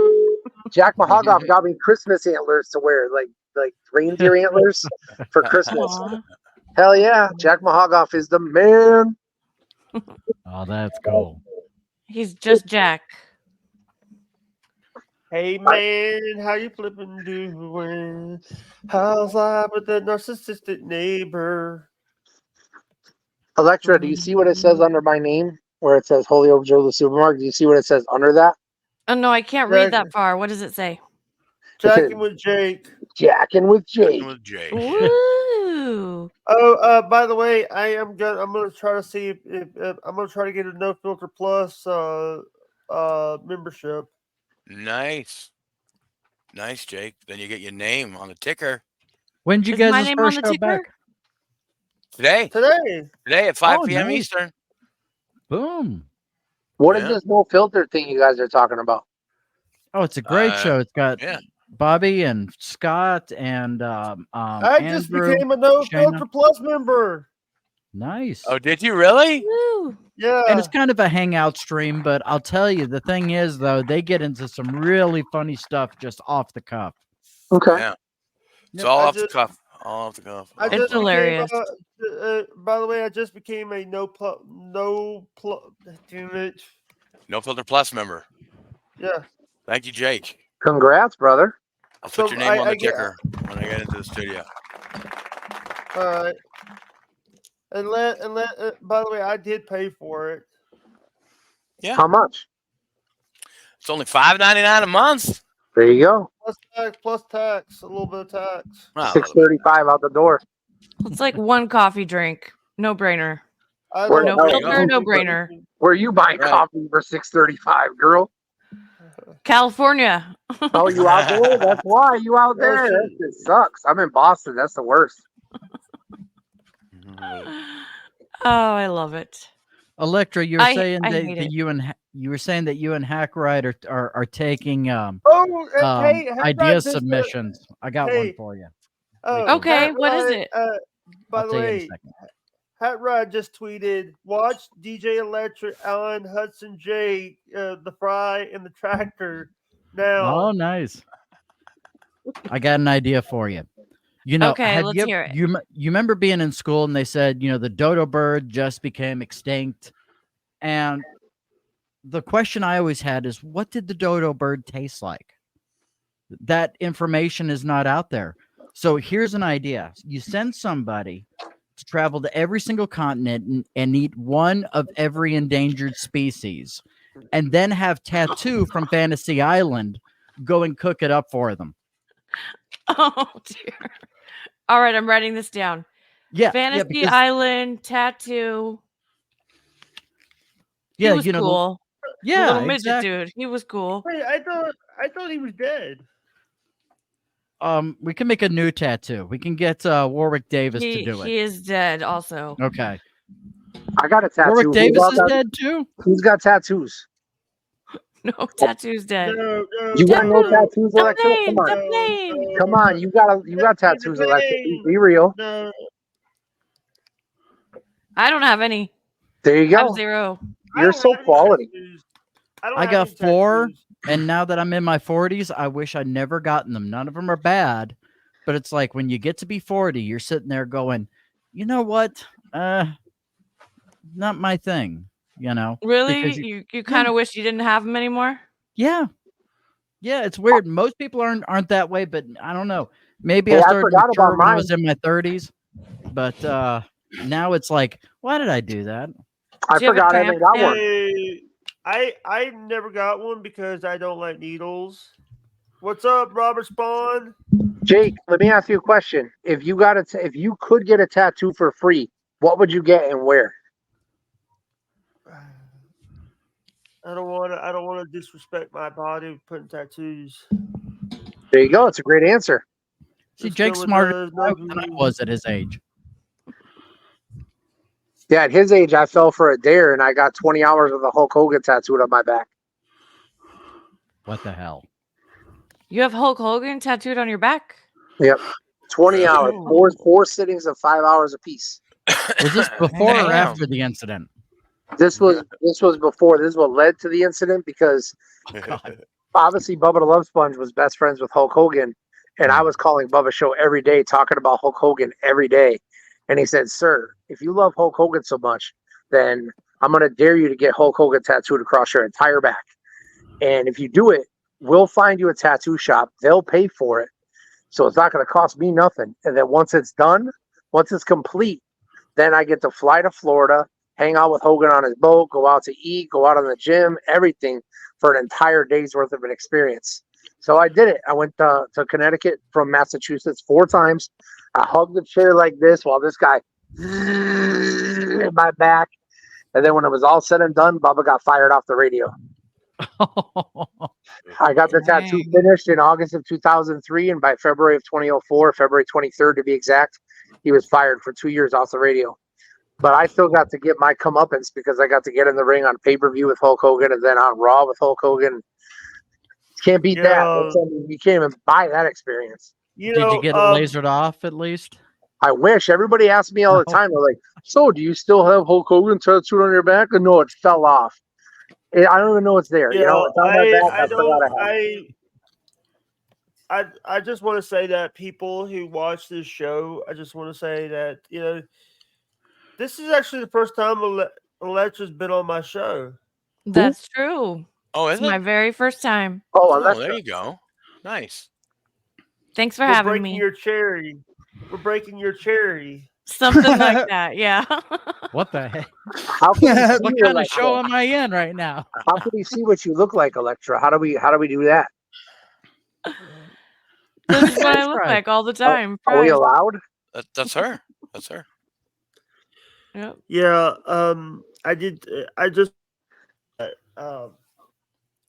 Jack Mahogoff got me Christmas antlers to wear, like reindeer antlers for Christmas. Aw. Hell yeah. Jack Mahogoff is the man. Oh, that's cool. He's just Jack. Hey man, how you flipping doing? How's life with the narcissistic neighbor? Electra, do you see what it says under my name where it says Holyoke Joe the Supermarket? Do you see what it says under that? Oh, no, I can't read that far. What does it say? Jacking with Jake. Jacking with Jake. With Jay. Woo! Oh, by the way, I'm gonna try to see if I'm gonna try to get a No Filter Plus membership. Nice. Nice, Jake. Then you get your name on the ticker When did you Is guys my name on first the show ticker? back? today. Today. Today at 5 Oh, p.m. nice. Eastern. Boom. What is Yeah. this no filter thing you guys are talking about? Oh, it's a great Uh, show. It's got yeah. Bobby and Scott and I just Andrew. became a No Shayna. Filter Plus member. Nice. Oh, did you really? Woo! Yeah. And it's kind of a hangout stream, but I'll tell you, the thing is, though, they get into some really funny stuff just off the cuff. Okay. Yeah. It's Yep, all I off the just- cuff. All off the cuff. I It's just hilarious. Became, by the way, I just became a damn it. No Filter Plus member. Yeah. Thank you, Jake. Congrats, brother. I'll So put your name on I the get- ticker when I get into the studio. All right. And by the way, I did pay for it. Yeah. How much? It's only $5.99 a month. There you go. Plus tax, a little bit of tax. Well, $6.35 out the door. It's like one coffee drink. No brainer. I Where don't the No hell- know. filter, no brainer. Where you buying Right. coffee for $6.35, girl? California. Oh, you out there? That's why you out there. shit. That shit sucks. I'm in Boston. That's the worst. Mhm. Oh, I love it. Electra, you were I saying hate that it. you were saying that you and Hackride are taking Oh, hey, idea submissions. I got one hey. for you. Okay, Hat what is Rod, it? By I'll the tell you in a way, second. Hat Rod just tweeted, watch DJ Electric, Alan Hudson J, the Fry, and the Tractor now. Oh, nice. I got an idea for you. You know, Okay, had let's you, hear it. You remember being in school and they said, the dodo bird just became extinct, and the question I always had is, what did the dodo bird taste like? That information is not out there. So here's an idea: you send somebody to travel to every single continent and eat one of every endangered species, and then have Tattoo from Fantasy Island go and cook it up for them. Oh dear. All right, I'm writing this down. Yeah, Fantasy because- Island Tattoo. yeah, he was cool. yeah, Little midget exactly. dude. He was cool. Wait, I thought he was dead. We can make a new tattoo. We can get Warwick Davis to do it. He is dead also. Okay. I got a tattoo. Warwick Who's Davis got is that- dead too. Who's got tattoos? No, tattoo's dead. No, You got no no, tattoos, Stop Electra? Come playing, on. stop playing. Come on, you got tattoos, Electra. Be real. No, I don't have any. There you I have go. 0. I You're don't so have any quality. tattoos. don't I have got any 4. tattoos. And now that I'm in my 40s, I wish I'd never gotten them. None of them are bad, but it's like when you get to be 40, you're sitting there going, you know what? Not my thing, you know? Really? Because You kind of wish you didn't have them anymore? Yeah. Yeah, it's weird. Most people aren't that way, but I don't know. Maybe Hey, I I started to forgot mature about when I mine. was in my 30s, but now it's like, why did I do that? I Do you have a forgot I haven't got tramp one. Hey, I never got one because I don't like needles. What's up, Robert Spawn? Jake, let me ask you a question. If you if you could get a tattoo for free, what would you get and where? I don't want to disrespect my body with putting tattoos. There you go. It's a great answer. See, Let's Jake's go with smarter the than I was at his age. Yeah, at his age, I fell for a dare and I got 20 hours of the Hulk Hogan tattooed on my back. What the hell? You have Hulk Hogan tattooed on your back? Yep. 20 Really? hours. Four sittings of 5 hours apiece. Was this before or Damn. after the incident? This was before. This is what led to the incident because obviously Bubba the Love Sponge was best friends with Hulk Hogan, and I was calling Bubba Show every day, talking about Hulk Hogan every day. And he said, "Sir, if you love Hulk Hogan so much, then I'm going to dare you to get Hulk Hogan tattooed across your entire back. And if you do it, we'll find you a tattoo shop. They'll pay for it. So it's not going to cost me nothing. And then once it's done, once it's complete, then I get to fly to Florida, hang out with Hogan on his boat, go out to eat, go out on the gym, everything for an entire day's worth of an experience." So I did it. I went to Connecticut from Massachusetts 4 times. I hugged the chair like this while this guy in my back. And then when it was all said and done, Bubba got fired off the radio. I got the tattoo Dang. finished in August of 2003, and by February of 2004, February 23rd to be exact, he was fired for 2 years off the radio. But I still got to get my comeuppance because I got to get in the ring on pay-per-view with Hulk Hogan and then on Raw with Hulk Hogan. Can't beat that. Yeah. You can't even buy that experience. You Did know, you get it lasered off at least? I wish. Everybody asks me all the time. They're like, "So, do you still have Hulk Hogan tattooed on your back?" And no, it fell off. I don't even know it's there. you You know, know, it's on my back. I forgot don't. I had it. I just want to say that people who watch this show, I just want to say that this is actually the first time Electra's been on my show. That's true. Oh, It's is my it? very first time. Oh, Oh, unless there you go. Nice. Thanks for We're having breaking me. your cherry. We're breaking your cherry. Something like that. Yeah. What the heck? how can he see What you kind of like show that? am I in right now? How can he see what you look like, Electra? How do we do that? This is what I look Right. like all the time. Are we Pride. allowed? That's her. That's her. Yep. Yeah. I did. I just.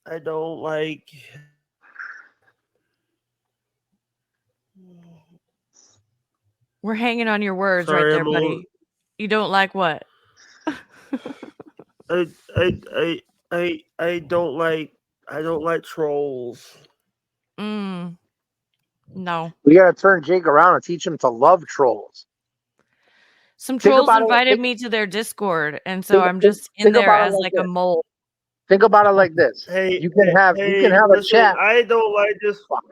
I don't like. We're hanging on your words Sorry, right there, I'm a little- buddy. You don't like what? I don't like. I don't like trolls. No. We got to turn Jake around and teach him to love trolls. Some Think trolls about it, invited think- me to their Discord, and so I'm think- just in think there about it as like like a this. mole. Think about it like this. Hey, You can have a listen, chat. I don't like this. Fuck.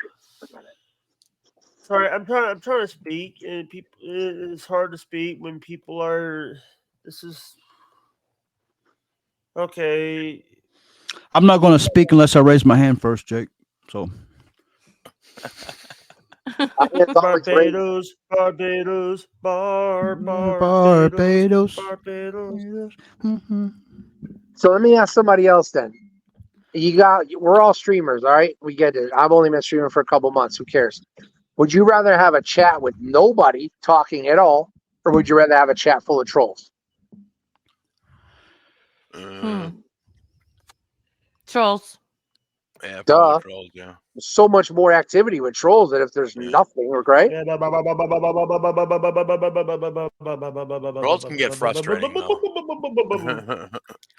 Sorry, I'm trying to speak, and people. It's hard to speak when people are. This is. Okay. I'm not going to speak unless I raise my hand first, Jake. So It's always great. Barbados, Barbados. Barbados. Mhm. So let me ask somebody else then. We're all streamers, all right? We get it. I've only been streaming for a couple months. Who cares? Would you rather have a chat with nobody talking at all, or would you rather have a chat full of trolls? Mm. Trolls. Yeah, Duh. probably Trolls, yeah. So much more activity with trolls than if there's Yeah. nothing, right? Yeah, Trolls can get frustrating, though.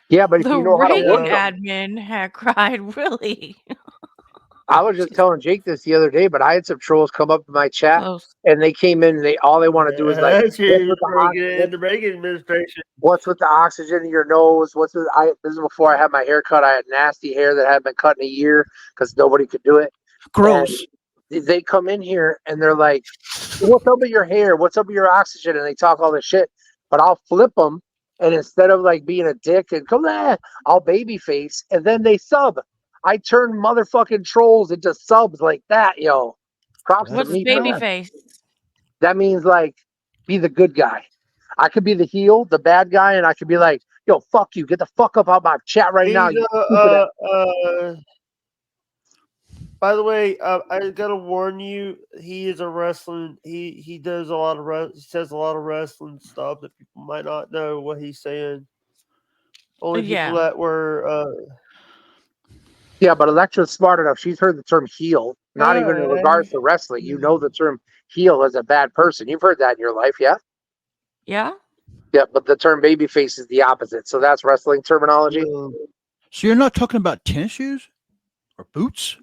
Yeah, but if The you know how to work rating them. admin had cried, really? I was just telling Jake this the other day, but I had some trolls come up in my chat Close. and they came in and all they want to do is like, that's you, the Reagan administration. what's with the oxygen in your nose? What's with this is before I had my hair cut. I had nasty hair that hadn't been cut in a year because nobody could do it. Gross. And they come in here and they're like, what's up with your hair? What's up with your oxygen? And they talk all this shit. But I'll flip them, and instead of like being a dick and come there, I'll baby face, and then they sub. I turn motherfucking trolls into subs like that, yo. Props to What's me. for that. babyface? That means like be the good guy. I could be the heel, the bad guy, and I could be like, yo, fuck you. Get the fuck up out my chat right now. You stupid By the way, I gotta warn you. He is a wrestling. He does a lot of he says a lot of wrestling stuff that people might not know what he's saying. Only people Yeah. that were. Yeah, but Electra's smart enough. She's heard the term heel, not even in Yeah. regards to wrestling. You know the term heel as a bad person. You've heard that in your life, yeah? Yeah. Yeah, but the term babyface is the opposite. So that's wrestling terminology. So you're not talking about tennis shoes or boots?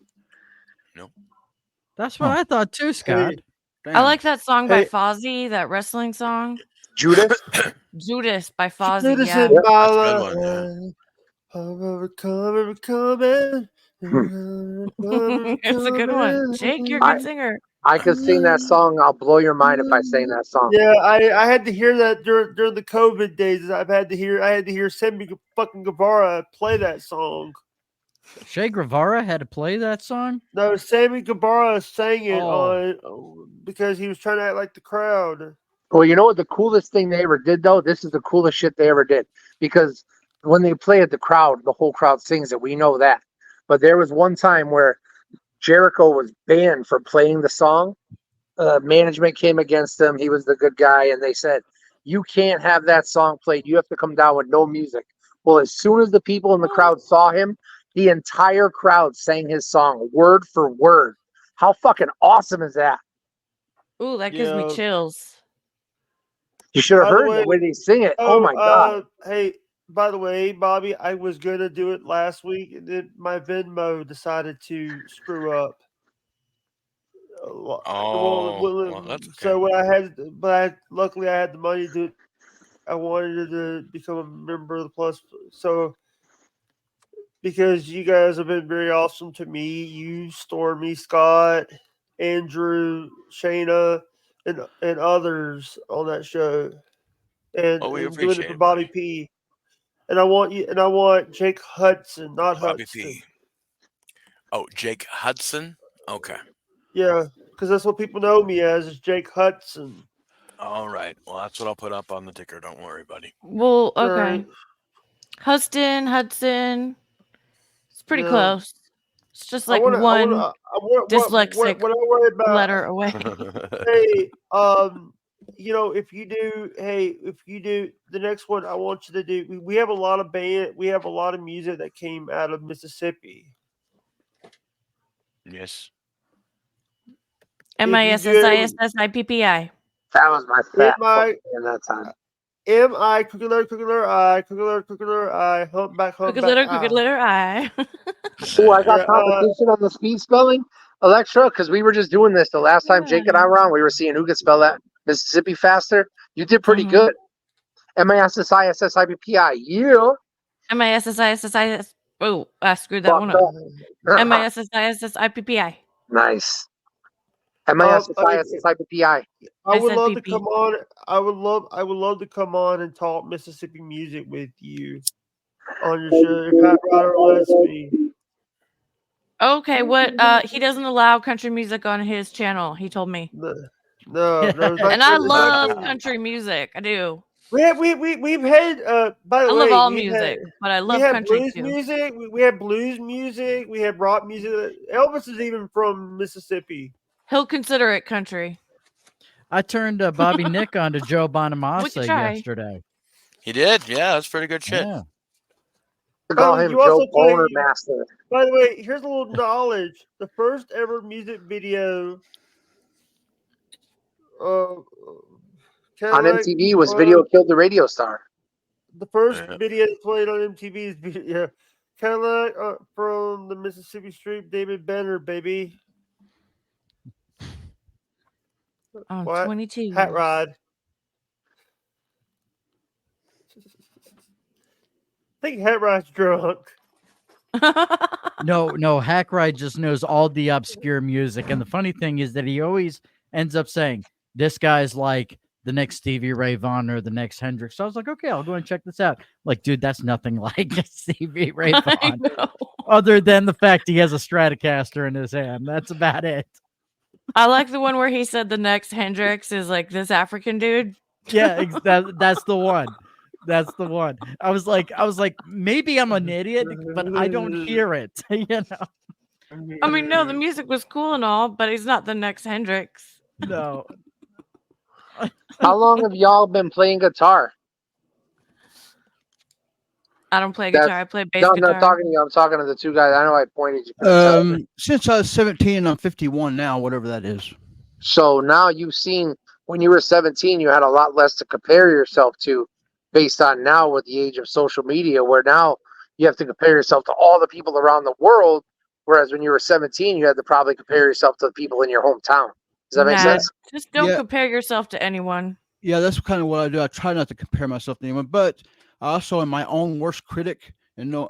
That's what I thought too, Scott. I like that song by Hey. Fozzy, that wrestling song. Judas? Judas by Fozzy. Judas Yeah. and That's a Bala, good coming. It's a good one. Jake, you're a good singer. I could sing that song. I'll blow your mind if I sang that song. Yeah, I had to hear that during the COVID days. I had to hear Sammy fucking Guevara play that song. Che Guevara had to play that song. No, Sammy Guevara sang it Oh. because he was trying to act like the crowd. Well, you know what the coolest thing they ever did, though? This is the coolest shit they ever did. Because when they play it, the whole crowd sings it. We know that. But there was one time where Jericho was banned for playing the song. Management came against him. He was the good guy. And they said, you can't have that song played. You have to come down with no music. Well, as soon as the people in the crowd saw him, the entire crowd sang his song word for word. How fucking awesome is that? Ooh, that gives me Yeah. chills. You should have By the heard way- the way they sing it. Oh my God. Hey, by the way, Bobby, I was gonna do it last week, and then my Venmo decided to screw up. Oh, that's So okay. luckily I had the money to. I wanted to become a member of the Plus, so because you guys have been very awesome to me, you, Stormy, Scott, Andrew, Shayna, and others on that show, and, Oh, we and doing it appreciate for it, Bobby buddy. P. And I want Jake Hudson, not Bobby Hudson. P. Oh, Jake Hudson? Okay. Yeah, because that's what people know me as is Jake Hudson. All right. Well, that's what I'll put up on the ticker. Don't worry, buddy. Well, okay. Right. Hudson. It's pretty Yeah. close. It's just like I wanna- one I want- dyslexic what I worry about. letter away. Hey, if you do the next one, I want you to do. We have a lot of we have a lot of music that came out of Mississippi. Yes. MISSISSIPPI. That was my fat M.I. fuck in that time. M.I. Crooked letter I, humpback, Crooked I. letter I. Oh, I got Yeah, competition on the speed spelling, Electra, because we were just doing this the last time Jake and I were on. We were seeing who could spell that Mississippi faster. You did pretty Mhm. good. MISSISSIPPI. Yeah. MISSISSIS. Oh, I screwed that one Fucked up. MISSISSIPPI. Nice. MISSISSIPPI. I would said love to PP. come on. I would love to come on and talk Mississippi music with you on your show if Pat Ryder lets me. Okay, what? He doesn't allow country music on his channel. He told me, No, it's not and I good. It's not love good. country music. I do. We've had. By the I way, love all we've music, had- but I we love have country blues too. music. We have blues music. We have rock music. Elvis is even from Mississippi. He'll consider it country. I turned Bobby Nick onto Joe Bonamassa try. yesterday. He did? Yeah, that's pretty good shit. Yeah. To call Oh, him you also Joe Boner play- Master. By the way, here's a little knowledge. The first ever music video On Cadillac, MTV was Video Killed the Radio Star. the first Yeah. video played on MTV is Cadillac from the Mississippi Street, David Benner, baby. Oh, What? 22. Hat Rod. I think Hat Rod's drunk. No, Hack Ride just knows all the obscure music. And the funny thing is that he always ends up saying, this guy's like the next Stevie Ray Vaughan or the next Hendrix. So I was like, okay, I'll go and check this out. Like, dude, that's nothing like Stevie Ray I Vaughan, know. other than the fact he has a Stratocaster in his hand. That's about it. I like the one where he said the next Hendrix is like this African dude. Yeah, that's the one. That's the one. I was like, maybe I'm an idiot, but I don't hear it. You know? I mean, no, the music was cool and all, but he's not the next Hendrix. No. How long have y'all been playing guitar? I don't play That's- guitar. I play bass No, I'm guitar. not talking to you. I'm talking to the two guys. I know I pointed you. couldn't tell. Since I was 17, I'm 51 now, whatever that is. So now you've seen when you were 17, you had a lot less to compare yourself to based on now with the age of social media, where now you have to compare yourself to all the people around the world. Whereas when you were 17, you had to probably compare yourself to the people in your hometown. Does that make Nah, sense? Just don't Yeah. compare yourself to anyone. Yeah, that's kind of what I do. I try not to compare myself to anyone, but I also am my own worst critic. And Well,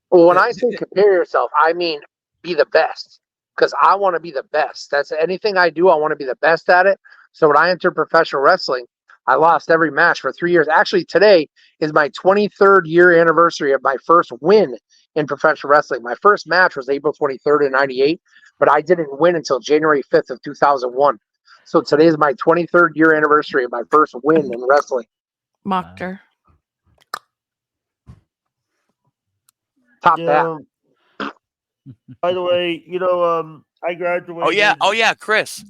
when I say compare yourself, I mean be the best, because I want to be the best. That's anything I do. I want to be the best at it. So when I entered professional wrestling, I lost every match for 3 years. Actually, today is my 23rd year anniversary of my first win in professional wrestling. My first match was April 23rd in 98, but I didn't win until January 5th of 2001. So today is my 23rd year anniversary of my first win in wrestling. Mocked Top that. By the way, I graduated. Oh yeah, Chris.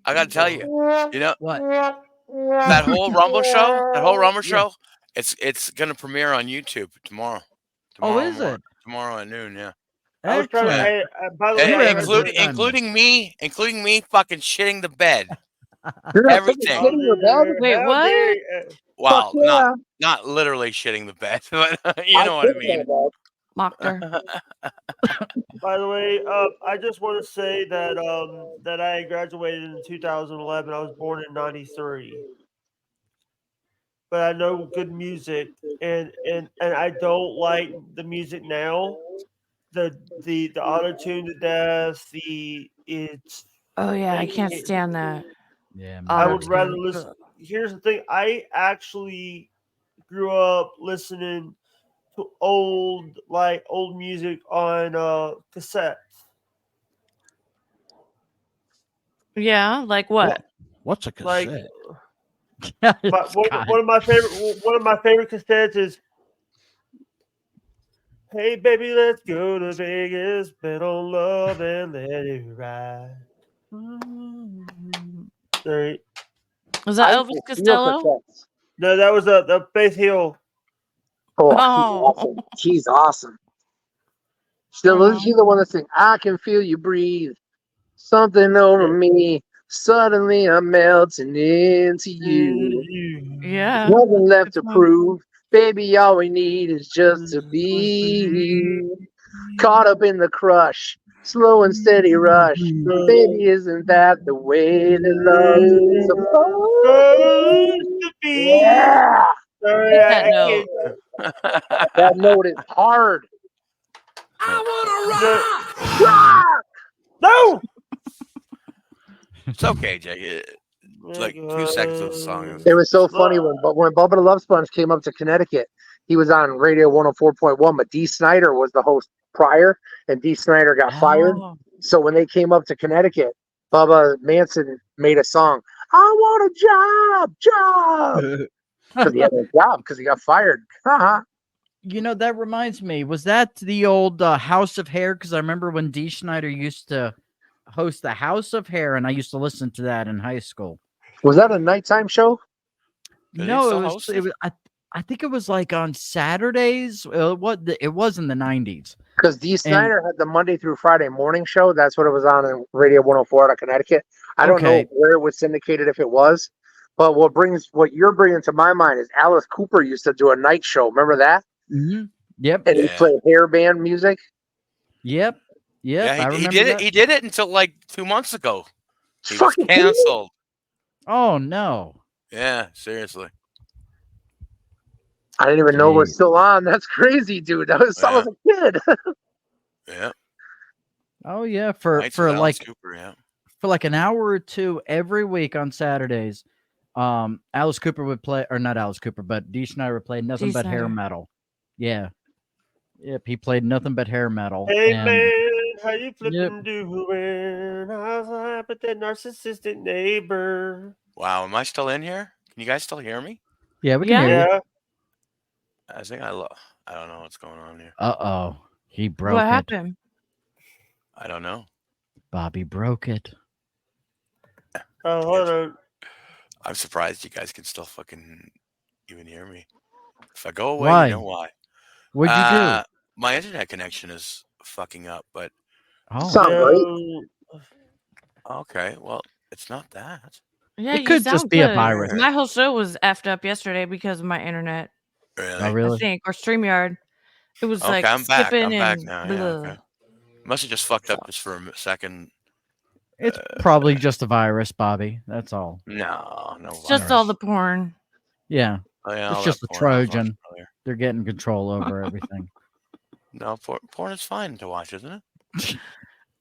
I gotta tell you, What? that whole Rumble Yeah. show, it's gonna premiere on YouTube tomorrow. Oh, is it? Tomorrow at noon, yeah. I was trying to. Excellent. By the way, Yeah, I Including graduated- including me fucking shitting the bed. You're not everything. sitting in your bed? Wait, How what? dare you, Wow, Fuck yeah. not literally shitting the bed, but you know what I sit in my mean. bed. Mocked By the way, I just want to say that that I graduated in 2011. I was born in '93, but I know good music, and I don't like the music now. The auto tune to death. It's. Oh yeah, I can't stand that. Yeah. I man. would rather Auto-tune. listen. Here's the thing. I actually grew up listening to old music on cassettes. Yeah, like what? what's a Like cassette? but one of my favorite cassettes is "Hey baby, let's go to Vegas, bet on love and let it ride." Right. Was that I Elvis can feel Costello? cassettes. No, that was the Faith Hill. Oh, Oh. she's awesome. Still, isn't she the one that sing, I can feel you breathe, something over me, suddenly I'm melting into you. Yeah. Nothing left to Good one. prove, baby, all we need is just to be caught up in the crush, slow and steady rush. Baby, isn't that the way that love is supposed Supposed to be. Yeah, Sorry, Hit that I note. can't. that note is hard. No. It's okay, Jay. It's like 2 seconds of the song. It was so funny when Bubba the Love Sponge came up to Connecticut. He was on Radio 104.1, but Dee Snider was the host prior, and Dee Snider got fired. Oh. So when they came up to Connecticut, Bubba Manson made a song. I want a job, because he had a job because he got fired. Haha. You know, that reminds me. Was that the old House of Hair? Because I remember when Dee Schneider used to host the House of Hair, and I used to listen to that in high school. Was that a nighttime show? Did he No, still it was. host It it? was. I think it was like on Saturdays. It was in the 90s. Because Dee Snyder had the Monday through Friday morning show. That's what it was on in Radio 104 out of Connecticut. I don't know Okay. where it was syndicated if it was. But what you're bringing to my mind is Alice Cooper used to do a night show. Remember that? Mm-hmm. Yep. And he Yeah. played hair band music. Yep. Yeah, I remember he did it. that. He did it until like 2 months ago. It's He was fucking kidding me? canceled. Oh no. Yeah, seriously. I didn't even know it was Jeez. still on. That's crazy, dude. I was a kid. Yeah. Oh yeah. For Nights with Alice like Cooper, yeah. for like an hour or two every week on Saturdays, Alice Cooper would play, or not Alice Cooper, but Dee Snider would play nothing Dee but hair Snider. metal. Yeah. Yep. He played nothing but hair metal. Hey and man, how you flipping doing? How's life with that narcissistic neighbor? Wow, am I still in here? Can you guys still hear me? yeah, we can Yeah. hear you. Yeah. I think I don't know what's going on here. Uh-oh. He broke What it. happened? I don't know. Bobby broke it. Oh, hold on. I'm surprised you guys can still fucking even hear me. If I go away, Why? you know why. What'd you do? My internet connection is fucking up, but Oh, Sound great. No. okay, well, it's not that. Yeah, It you could just sound be a good. virus. My whole show was effed up yesterday because of my internet. Really? oh I really? think, or StreamYard. It was Okay, like I'm back. skipping I'm back and now. blah. Yeah, okay. Must have just fucked up just for a second. It's probably just a virus, Bobby. That's all. No It's just all the porn. Yeah. Oh, yeah, It's all just that the porn I was watching Trojan. earlier. They're getting control over everything. No, porn is fine to watch, isn't it?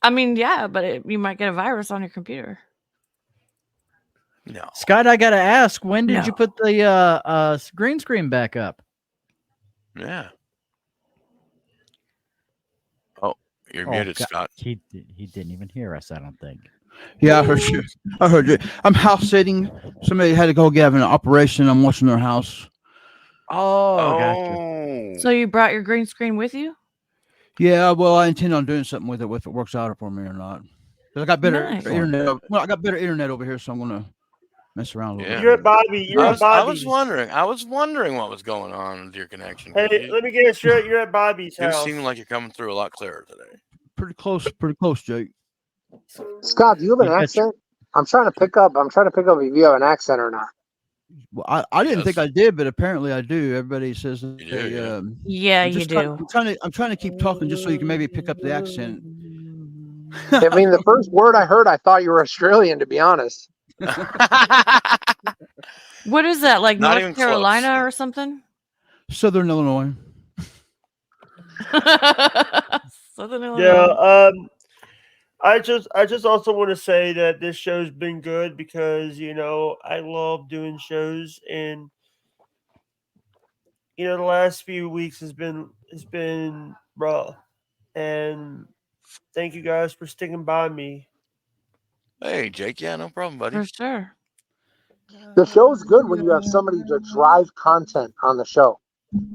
I mean, yeah, but you might get a virus on your computer. No. Scott, I gotta ask, when did you No. put the green screen back up? Yeah. Oh, you're Oh, muted, God. Scott. He didn't even hear us, I don't think. Yeah, I heard you. I heard you. I'm house sitting. Somebody had to go get an operation. I'm watching their house. Oh, gotcha. So you brought your green screen with you? Yeah, well, I intend on doing something with it if it works out for me or not. 'Cause I got better Nice. internet. Well, I got better internet over here, so I'm gonna mess around a little Yeah. You're at Bobby. You're I at was Bobby's. wondering what was going on with your connection. 'cause Hey, let me get it straight. You're at Bobby's you house. seem like you're coming through a lot clearer today. Pretty close, Jake. Scott, do you have an You got accent? I'm trying to pick up if you have an accent or not. Well, I didn't think Yes. I did, but apparently I do. Everybody says that do, they, yeah. Yeah, I'm you just do. I'm trying to keep talking just so you can maybe pick up the accent. I mean, the first word I heard, I thought you were Australian, to be honest. What is that? Like Not even North Carolina close. or something? Southern Illinois. Southern Illinois. Yeah. I just also want to say that this show's been good because I love doing shows, and the last few weeks has been rough, and thank you guys for sticking by me. Hey, Jake. Yeah, no problem, buddy. For sure. The show's good when you have somebody to drive content on the show.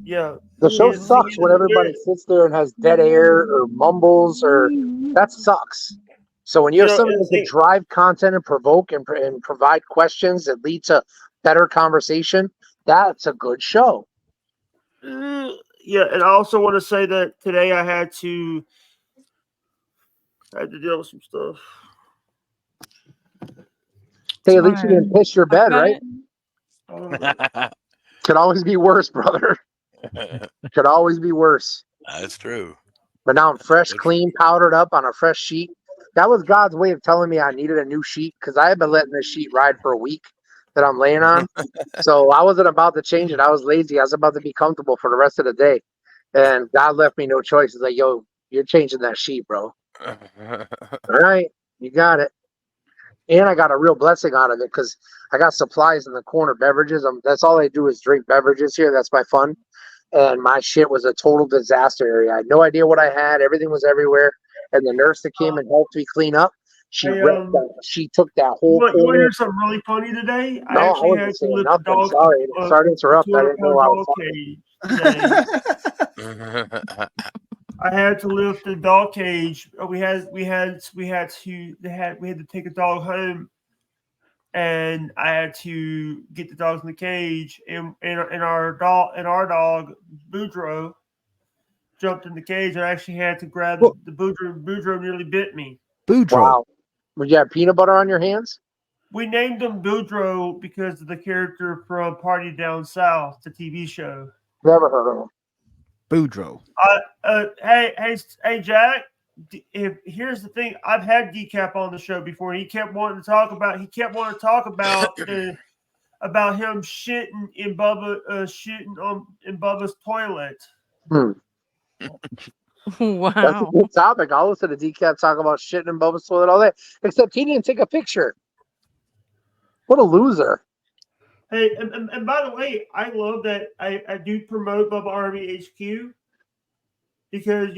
Yeah. The show Yeah, sucks when everybody sits there and has dead air or mumbles, or that sucks. So when you have somebody that can drive content and provoke and provide questions that lead to better conversation, that's a good show. Yeah, and I also want to say that today I had to deal with some stuff. Hey, at least you didn't piss your bed, right? Could always be worse, brother. Could always be worse. That's true. But now I'm fresh, clean, powdered up on a fresh sheet. That was God's way of telling me I needed a new sheet because I had been letting this sheet ride for a week that I'm laying on. So I wasn't about to change it. I was lazy. I was about to be comfortable for the rest of the day. And God left me no choice. He's like, yo, you're changing that sheet, bro. All right, you got it. And I got a real blessing out of it because I got supplies in the corner, beverages. That's all I do is drink beverages here. That's my fun. And my shit was a total disaster area. I had no idea what I had. Everything was everywhere. And the nurse that came and helped me clean up, she took that whole. You want to hear something really funny today? No, I actually wasn't had to saying lift nothing. the dog. Sorry to interrupt. I didn't know I was today. I had to lift the dog cage. We had to take a dog home, and I had to get the dogs in the cage, and our dog Boudreaux jumped in the cage. I actually had to grab Well- the Boudreaux. Boudreaux nearly bit me. Boudreaux. Wow. Would you have peanut butter on your hands? We named him Boudreaux because of the character from Party Down South, the TV show. Never heard of him. Boudreaux. Hey, Jack. Here's the thing. I've had Decap on the show before, and he kept wanting to talk about about him shitting in Bubba's toilet. That's a Wow. good topic. I'll listen to Decap talk about shitting in Bubba's toilet all day. Except he didn't take a picture. What a loser. Hey, and by the way, I love that I do promote Bubba Army HQ because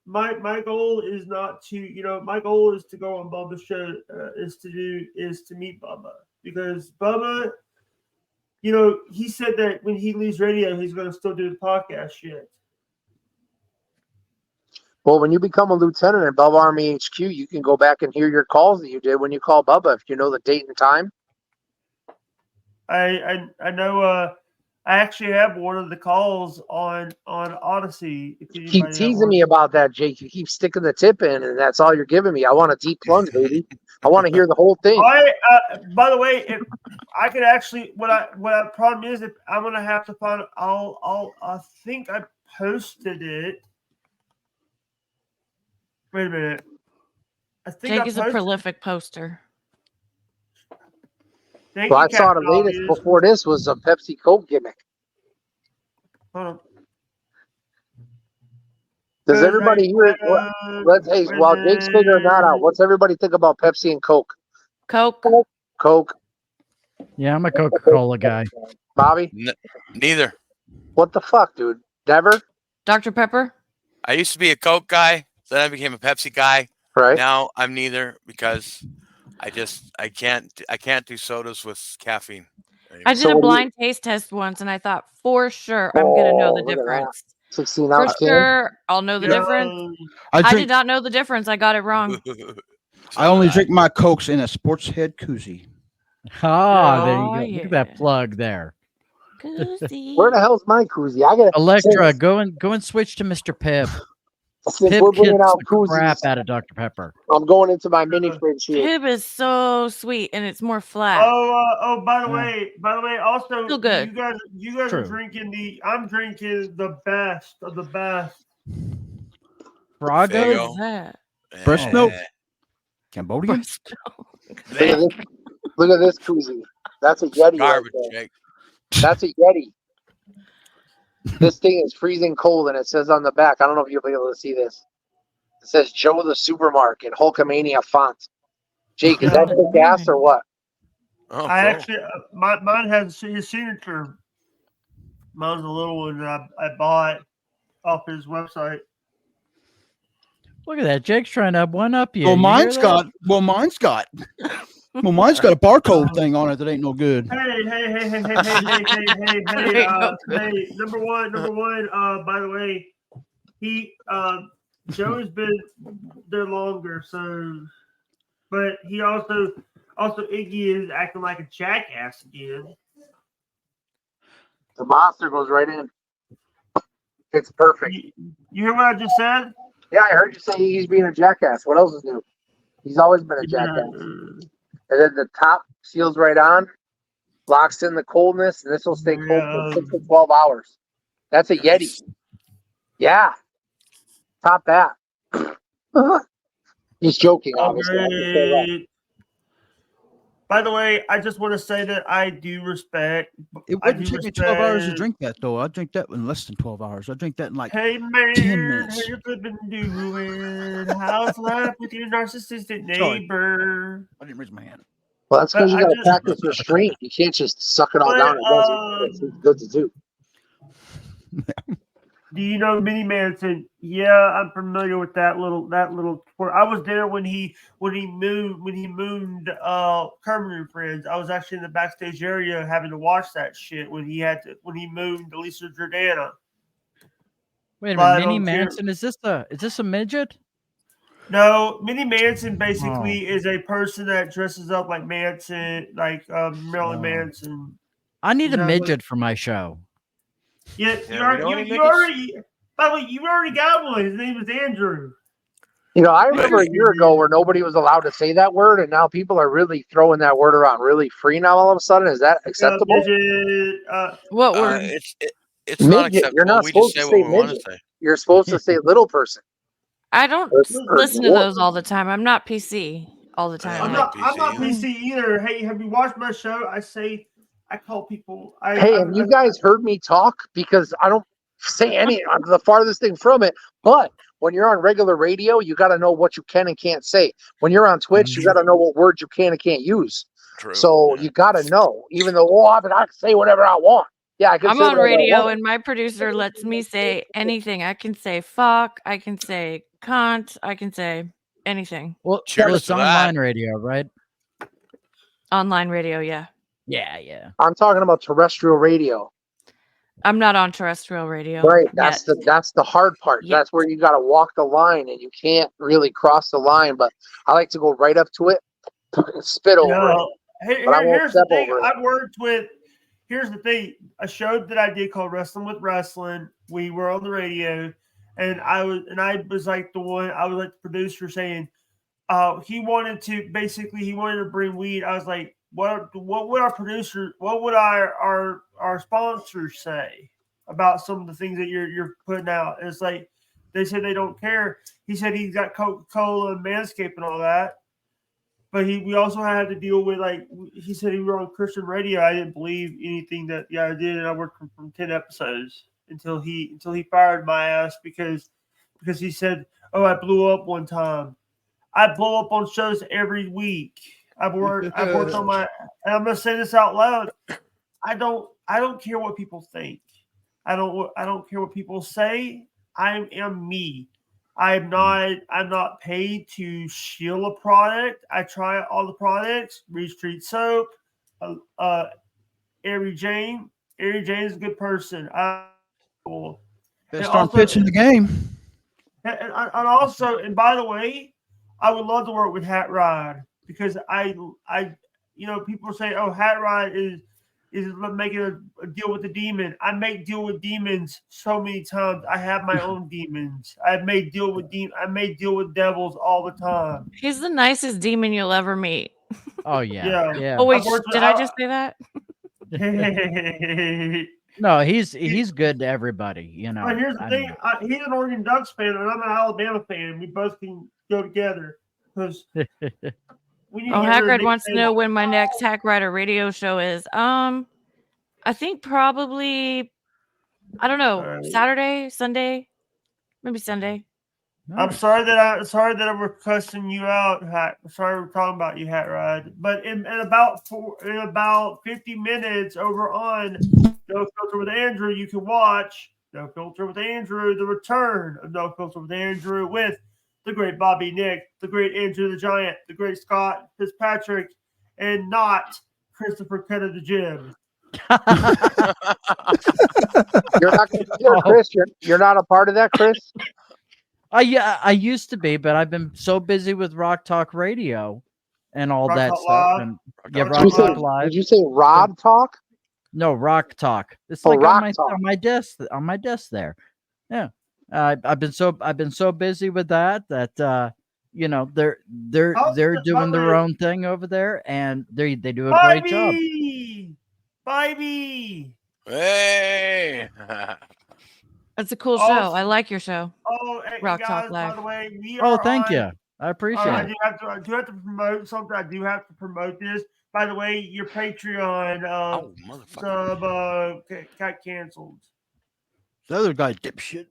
my goal is not to my goal is to go on Bubba's show is to meet Bubba, because Bubba, he said that when he leaves radio he's going to still do the podcast shit. Well, when you become a lieutenant in Bubba Army HQ, you can go back and hear your calls that you did when you call Bubba, if you know the date and time. I know. I actually have one of the calls on Odyssey. If Keep anybody that teasing wants- me about that, Jake. You keep sticking the tip in, and that's all you're giving me. I want a deep plunge, baby. I want to hear the whole thing. By the way, if I could actually, what problem is, if I'm gonna have to find, I think I posted it. Wait a minute. I think Jake I is a posted. prolific poster. Thank Well, I you, saw the Captain latest Obvious. before this was a Pepsi Coke gimmick. Hold on. Does everybody hear it? Let's hey, wait a while Jake's figuring that out, minute. what's everybody think about Pepsi and Coke? Coke. Coke, Yeah, I'm a Coca-Cola guy. Bobby? Neither. What the fuck, dude? Never? Dr. Pepper. I used to be a Coke guy, then I became a Pepsi guy. Right? Now I'm neither because I can't do sodas with caffeine. I did So a what do you- blind taste test once, and I thought for sure I'm gonna know the Oh, look at that. difference. 16 For ounce can? sure, I'll know the difference. I I did drink. not know the difference. I got it wrong. I only drink my Cokes in a sports head koozie. Ah, there you Oh, go. Look yeah. at that plug there. Koozie. Where the hell's my koozie? I gotta Electra, go and switch to Mr. Pibb. since Pibb we're bringing kicks out the crap koozies, out of Dr. Pepper. I'm going into my mini fridge here. Pib is so sweet, and it's more flat. By the Yeah. way, also Still good. You guys are True. drinking I'm drinking the best of the best. What There you Brago? go. is that? Breast milk? Cambodian? Look at this, look at this koozie. That's a Yeti. Garbage, Right there. Jake. That's a Yeti. This thing is freezing cold, and it says on the back, I don't know if you'll be able to see this. It says Joe the Supermarket in Hulkamania font. Jake, is that the gas or what? Oh, I cool. actually mine has his signature. Mine's a little one that I bought off his website. Look at that. Jake's trying to one up you. Well, You hear mine's that? got. Well, mine's got. Well, mine's got a barcode thing on it that ain't no good. Hey, There hey, you go. hey, number one, by the way, Joe's been there longer, so, but he also Iggy is acting like a jackass again. The monster goes right in. It's perfect. You hear what I just said? Yeah, I heard you say he's being a jackass. What else is new? He's always been a jackass. And then the top seals right on, locks in the coldness, and this will stay cold for 6 to 12 hours. That's a Yeti. Yeah. Top that. He's joking, obviously. I can say that. Great. By the way, I just want to say that I do respect. It I wouldn't do take me 12 hours to respect- drink that, though. I'd drink that in less than 12 hours. I'd drink that in like. Hey man, 10 minutes. how you been doing? How's life with your narcissistic Sorry. neighbor? I didn't raise my hand. Well, that's because you I got to just- practice restraint. You can't just suck it all But, down at once. It's good to do. Do you know Mini Manson? Yeah, I'm familiar with that little. I was there when he mooned Kermit and Friends. I was actually in the backstage area having to watch that shit when he mooned Lisa Jordana. Wait a But I minute, Minnie don't care. Manson. Is this a midget? No, Minnie Manson basically is a person that dresses up like Manson, like Marilyn Oh. Manson. I need a Exactly. midget for my show. Yeah, Yeah, we don't need you midgets. already. By the way, you already got one. His name is Andrew. You know, I remember a year ago where nobody was allowed to say that word, and now people are really throwing that word around really free now all of a sudden. Is that acceptable? Midget, What word? It's not Midget. You're acceptable. not We just supposed say to what say we want to midget. say. You're supposed to say little person. I don't Or listen to dwarf. those all the time. I'm not PC all the time. I'm not not. I'm not PC PC either. Hey, have you watched my show? I call people. Hey, have you guys heard me talk? Because I don't say any. I'm the farthest thing from it. But when you're on regular radio, you got to know what you can and can't say. When you're on Twitch, you got to know what words you can and can't use. True. So Yeah. you got to know. Even though, I can say whatever I want. Yeah, I can I'm say on whatever I radio want. and my producer lets me say anything. I can say fuck. I can say cunt. I can say anything. Well, Cheers it's to that. online radio, right? Online radio, yeah. Yeah. I'm talking about terrestrial radio. I'm not on terrestrial radio. Right. Yet. That's the hard part. Yeah. That's where you got to walk the line, and you can't really cross the line. But I like to go right up to it, spit over it. No. But I won't Here's the step thing. over it. I've worked with. Here's the thing. A show that I did called Wrestling with Wrestling. We were on the radio, and I was like the one. I was like the producer saying, he wanted to bring weed. I was like, what would our producer? What would our sponsors say about some of the things that you're putting out? And it's like they said they don't care. He said he's got Coca-Cola and Manscaped and all that. But we also had to deal with, like, he said he was on Christian radio. I didn't believe anything that I did, and I worked from 10 episodes until he fired my ass because he said, "Oh, I blew up one time." I blow up on shows every week. I've worked on my, and I'm gonna say this out loud. I don't care what people think. I don't care what people say. I am me. I'm not paid to shill a product. I try all the products. Reed Street Soap, Ari Jane. Ari Jane is a good person. Cool. Best And also- armpits in the game. And by the way, I would love to work with Hat Rod because people say, "Oh, Hat Rod is making a deal with the demon." I make deal with demons so many times. I have my own demons. I made deal with devils all the time. He's the nicest demon you'll ever meet. Oh yeah. Oh wait, I've worked with- did I just say that? No, he's good to everybody. You know. But here's the thing: he's an Oregon Ducks fan, and I'm an Alabama fan. We both can go together because we need Oh, to get rid of Hackred Nick wants to Saban. know when my next Hack Rider radio show is. I think probably, I don't know, Alright. Saturday, Sunday, maybe Sunday. I'm sorry that we're cussing you out, Hat. I'm sorry we're talking about you, Hat Rod. But in about 50 minutes over on No Filter with Andrew, you can watch No Filter with Andrew, the return of No Filter with Andrew with the great Bobby Nick, the great Andrew the Giant, the great Scott Fitzpatrick, and not Christopher Cutter the Jim. You're not going to be there, Chris. You're not a part of that, Chris. I used to be, but I've been so busy with Rock Talk Radio and all Rock that Talk stuff. Live? And, Rock yeah, Talk Rock Did you say, Talk Live. did you say Rod Talk? No, Rock Talk. It's Oh, like Rock on my Talk. on my desk there. Yeah. I've been so busy with that you know they're Oh, doing their Bobby. own thing over there, and they do a great job. Bobby! Hey. It's a cool Oh, show. I like your show. Oh, hey, Rock guys, Talk by Live. the way, we Oh, are thank on- you. I appreciate I it. do have to promote something. I do have to promote this. By the way, your Patreon Oh, motherfucker. sub got canceled. The other guy, dipshit.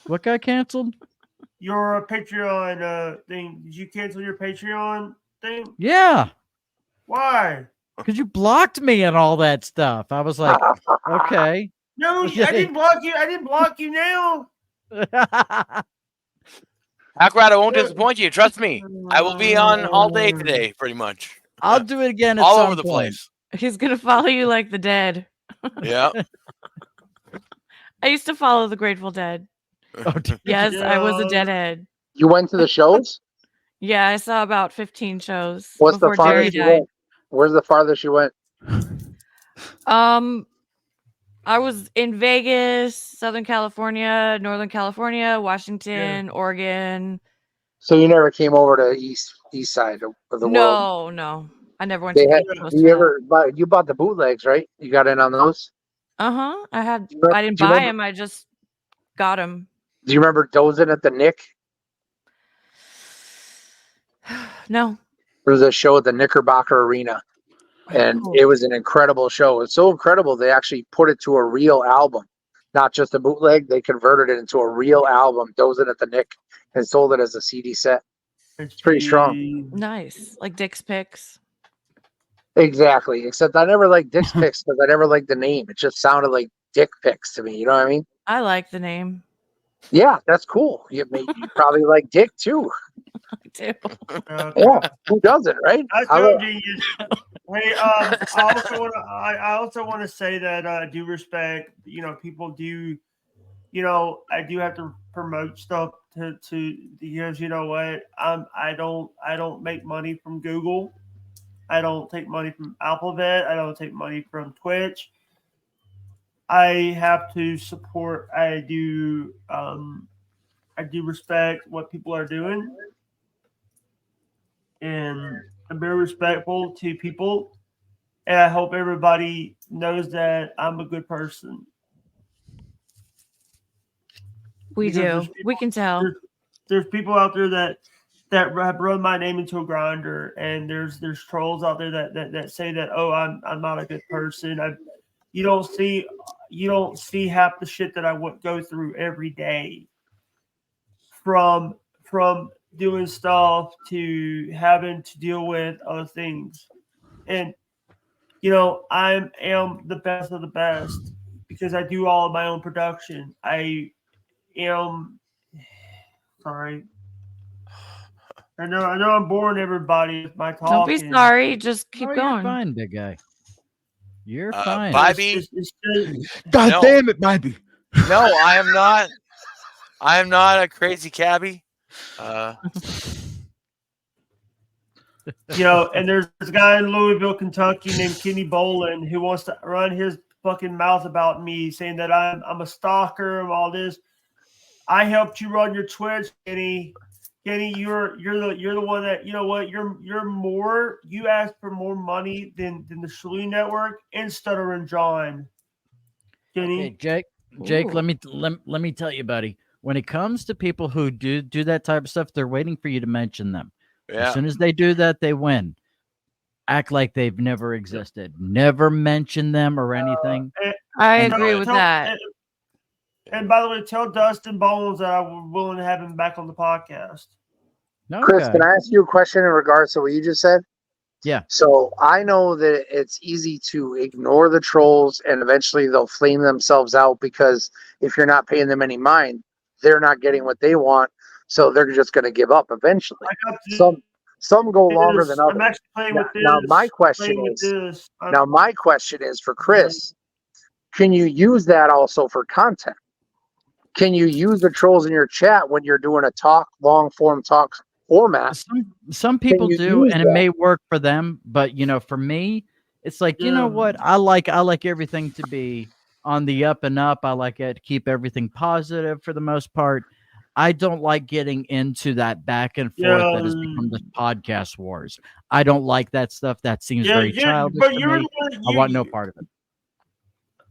What got canceled? Your Patreon thing. Did you cancel your Patreon thing? Yeah, Why? because you blocked me and all that stuff. I was like, okay. No, I didn't block you. I didn't block you now. Hackrat, I won't disappoint you. Trust me. I will be on all day today, pretty much. I'll do it again at All some over the point. place. He's gonna follow you like the dead. Yeah. I used to follow the Grateful Dead. Oh, dear. Yes, I was a Yeah. deadhead. You went to the shows? Yeah, I saw about 15 shows What's the before Jerry farthest you died. went? Where's the farthest you went? I was in Vegas, Southern California, Northern California, Washington, Oregon. So you never came over to east side of the world? No. I never went They to the had. East Coast Do for you that. ever? You bought the bootlegs, right? You got in on those. Uh-huh. I Do you remember- didn't do you buy remember- them. I just got them. Do you remember dozing at the Nick? No. There was a show at the Knickerbocker Arena, and Cool. it was an incredible show. It's so incredible they actually put it to a real album, not just a bootleg. They converted it into a real album, Dozing at the Nick, and sold it as a CD set. It's pretty strong. Nice. Like Dick's Picks. Exactly. Except I never liked Dick's Picks because I never liked the name. It just sounded like Dick Picks to me. You know what I mean? I like the name. Yeah, that's cool. You probably like Dick too. I do. Yeah, who doesn't, right? That's I so love- genius. Hey, I also want to say that I do respect. People do. I do have to promote stuff to because you know what? I don't make money from Google. I don't take money from Alphabet. I don't take money from Twitch. I have to support. I do respect what people are doing, and I'm very respectful to people. And I hope everybody knows that I'm a good person. We Because there's do. We can tell. There's people out there that have run my name into a grinder, and there's trolls out there that say that, oh, I'm not a good person. You don't see half the shit that I would go through every day, from doing stuff to having to deal with other things. And I am the best of the best because I do all of my own production. I am sorry. I know I'm boring everybody with my talking. Don't be sorry. Just keep Oh, you're going. fine, big guy. You're fine. Bobby, God No. damn it, Bobby. no, I am not. I am not a crazy cabbie. And there's this guy in Louisville, Kentucky named Kenny Bolin who wants to run his fucking mouth about me, saying that I'm a stalker and all this. I helped you run your Twitch, Kenny. Kenny, you're the one that, you know what, you asked for more money than the Shalou Network and Stutter and John. Kenny. Hey, Jake, Ooh. let me tell you, buddy. When it comes to people who do that type of stuff, they're waiting for you to mention them. Yeah. As soon as they do that, they win. Act like they've never existed. Never mention them or anything. I And- agree with that. And by the way, tell Dustin Bones that I'm willing to have him back on the podcast. No, Chris, can I ask you a question in regards to what you just said? Yeah. So I know that it's easy to ignore the trolls and eventually they'll flame themselves out because if you're not paying them any mind, they're not getting what they want. So they're just going to give up eventually. I got to Some go longer this. than others. I'm actually playing with this. Now my question playing with is, this. my question is for Chris, can you use that also for content? Can you use the trolls in your chat when you're doing a long form talk format? Some people you do, use and that? it may work for them, but for me, it's like, you know Yeah. what? I like everything to be on the up and up. I like it to keep everything positive for the most part. I don't like getting into that back and forth that has become the podcast wars. I don't like that stuff. That seems very childish but to you're me. the one- I want no part of it.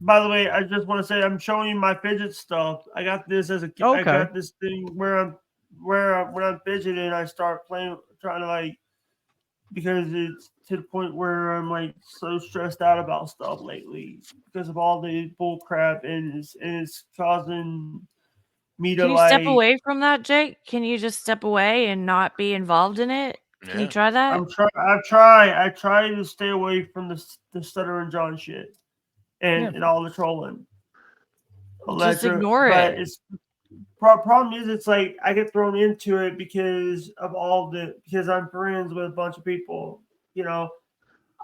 By the way, I just want to say I'm showing you my fidget stuff. I got this as a kid. Okay. I got this thing when I'm fidgeting, I start trying to because it's to the point where I'm so stressed out about stuff lately because of all the bull crap and it's causing me to Can you step away from that, Jake? Can you just step away and not be involved in it? Can you try that? I try to stay away from the Stutter and John shit and all the trolling. Just ignore but it. It's problem is it's like I get thrown into it because I'm friends with a bunch of people.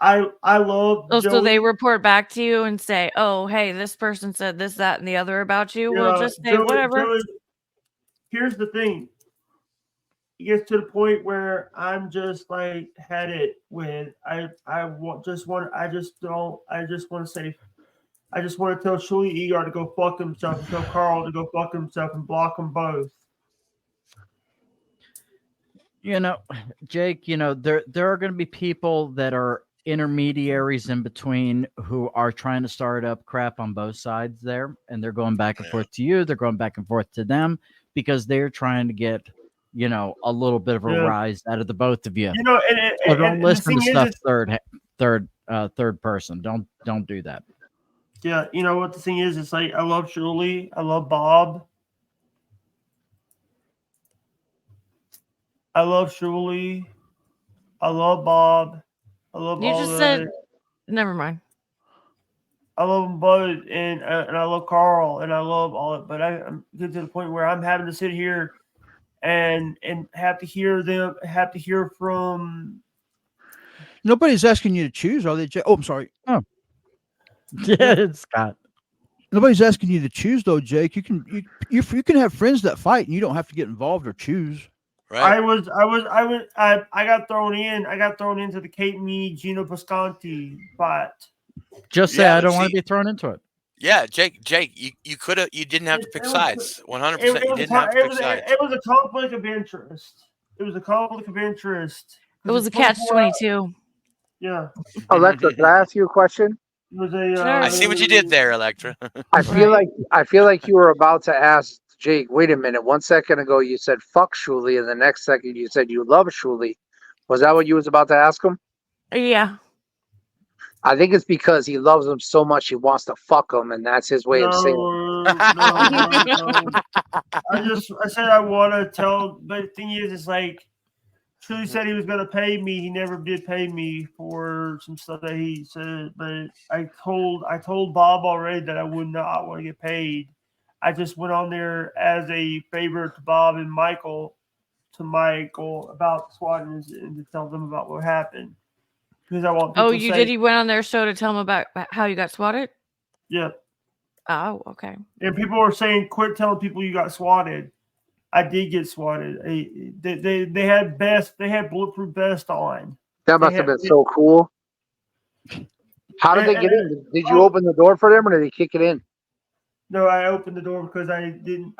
I love. Oh, so Joey. they report back to you and say, "Oh, hey, this person said this, that, and the other about you." We'll just say Joey- whatever. Joey, here's the thing. it gets to the point where I'm just like had it with I want I just want to say I just want to tell Shuli Egar to go fuck himself and tell Carl to go fuck himself and block them both. You know, Jake, you know, there are going to be people that are intermediaries in between who are trying to start up crap on both sides there, and they're going back and forth to you, they're going back and forth to them because they're trying to get, you know, a little bit of a rise out of the both of you. You know, So don't and listen to the thing stuff is, third person. Don't do that. yeah, you know what the thing is? It's like I love Shuli, I love Bob. I love Shuli. I love Bob. I love You all just of said, it. never mind. I love them both, and I love Carl, and I love all it. But I'm getting to the point where I'm having to sit here and have to hear from. Nobody's asking you to choose, are they? Oh, I'm sorry. Yeah, Scott. Nobody's asking you to choose, though, Jake. You can have friends that fight, and you don't have to get involved or choose. Right. I got thrown in. I got thrown into the Kate Me Gino Pascanti fight. Just say Yeah, I don't want see- to be thrown into it. Yeah, Jake, you could have. You didn't have to pick sides. 100%. You didn't have to It pick was, sides. it was a conflict of interest. It was a conflict of interest. It was a catch 22. Yeah. Alexa, can I ask you a question? It was a. Sure. I see what you did there, Electra. I feel Right. like you were about to ask Jake. Wait a minute. 1 second ago you said fuck Shuli, and the next second you said you love Shuli. Was that what you was about to ask him? Yeah. I think it's because he loves him so much he wants to fuck him, and that's his way of saying. No. I said I want to tell, but the thing is, like, Shuli said he was going to pay me. He never did pay me for some stuff that he said, but I told Bob already that I would not want to get paid. I just went on there as a favor to Bob and Michael about swatting and to tell them about what happened. Because I want people Oh, to you say, did? You went on their show to tell them about how you got swatted? yeah. Oh, okay. And people were saying, quit telling people you got swatted. I did get swatted. They had bulletproof vest on. That must have been so cool. How did they get in? Did you open the door for them, or did they kick it in? No, I opened the door because I didn't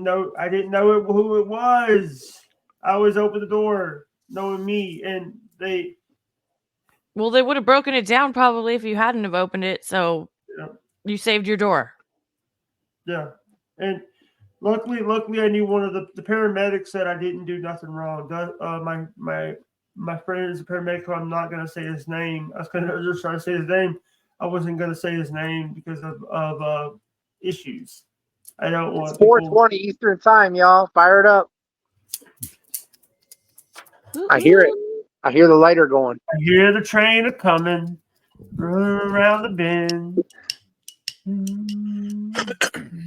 know who it was. I always open the door knowing me, and they. Well, they would have broken it down probably if you hadn't have opened it. So Yeah. you saved your door. Yeah, and luckily, I knew one of the paramedics said I didn't do nothing wrong. My friend is a paramedic. I'm not gonna say his name. I was just trying to say his name. I wasn't gonna say his name because of issues. I don't want. It's 4:20 Eastern time, y'all. Fire it up. I hear it. I hear the lighter going. I hear the train a coming, running around the bend.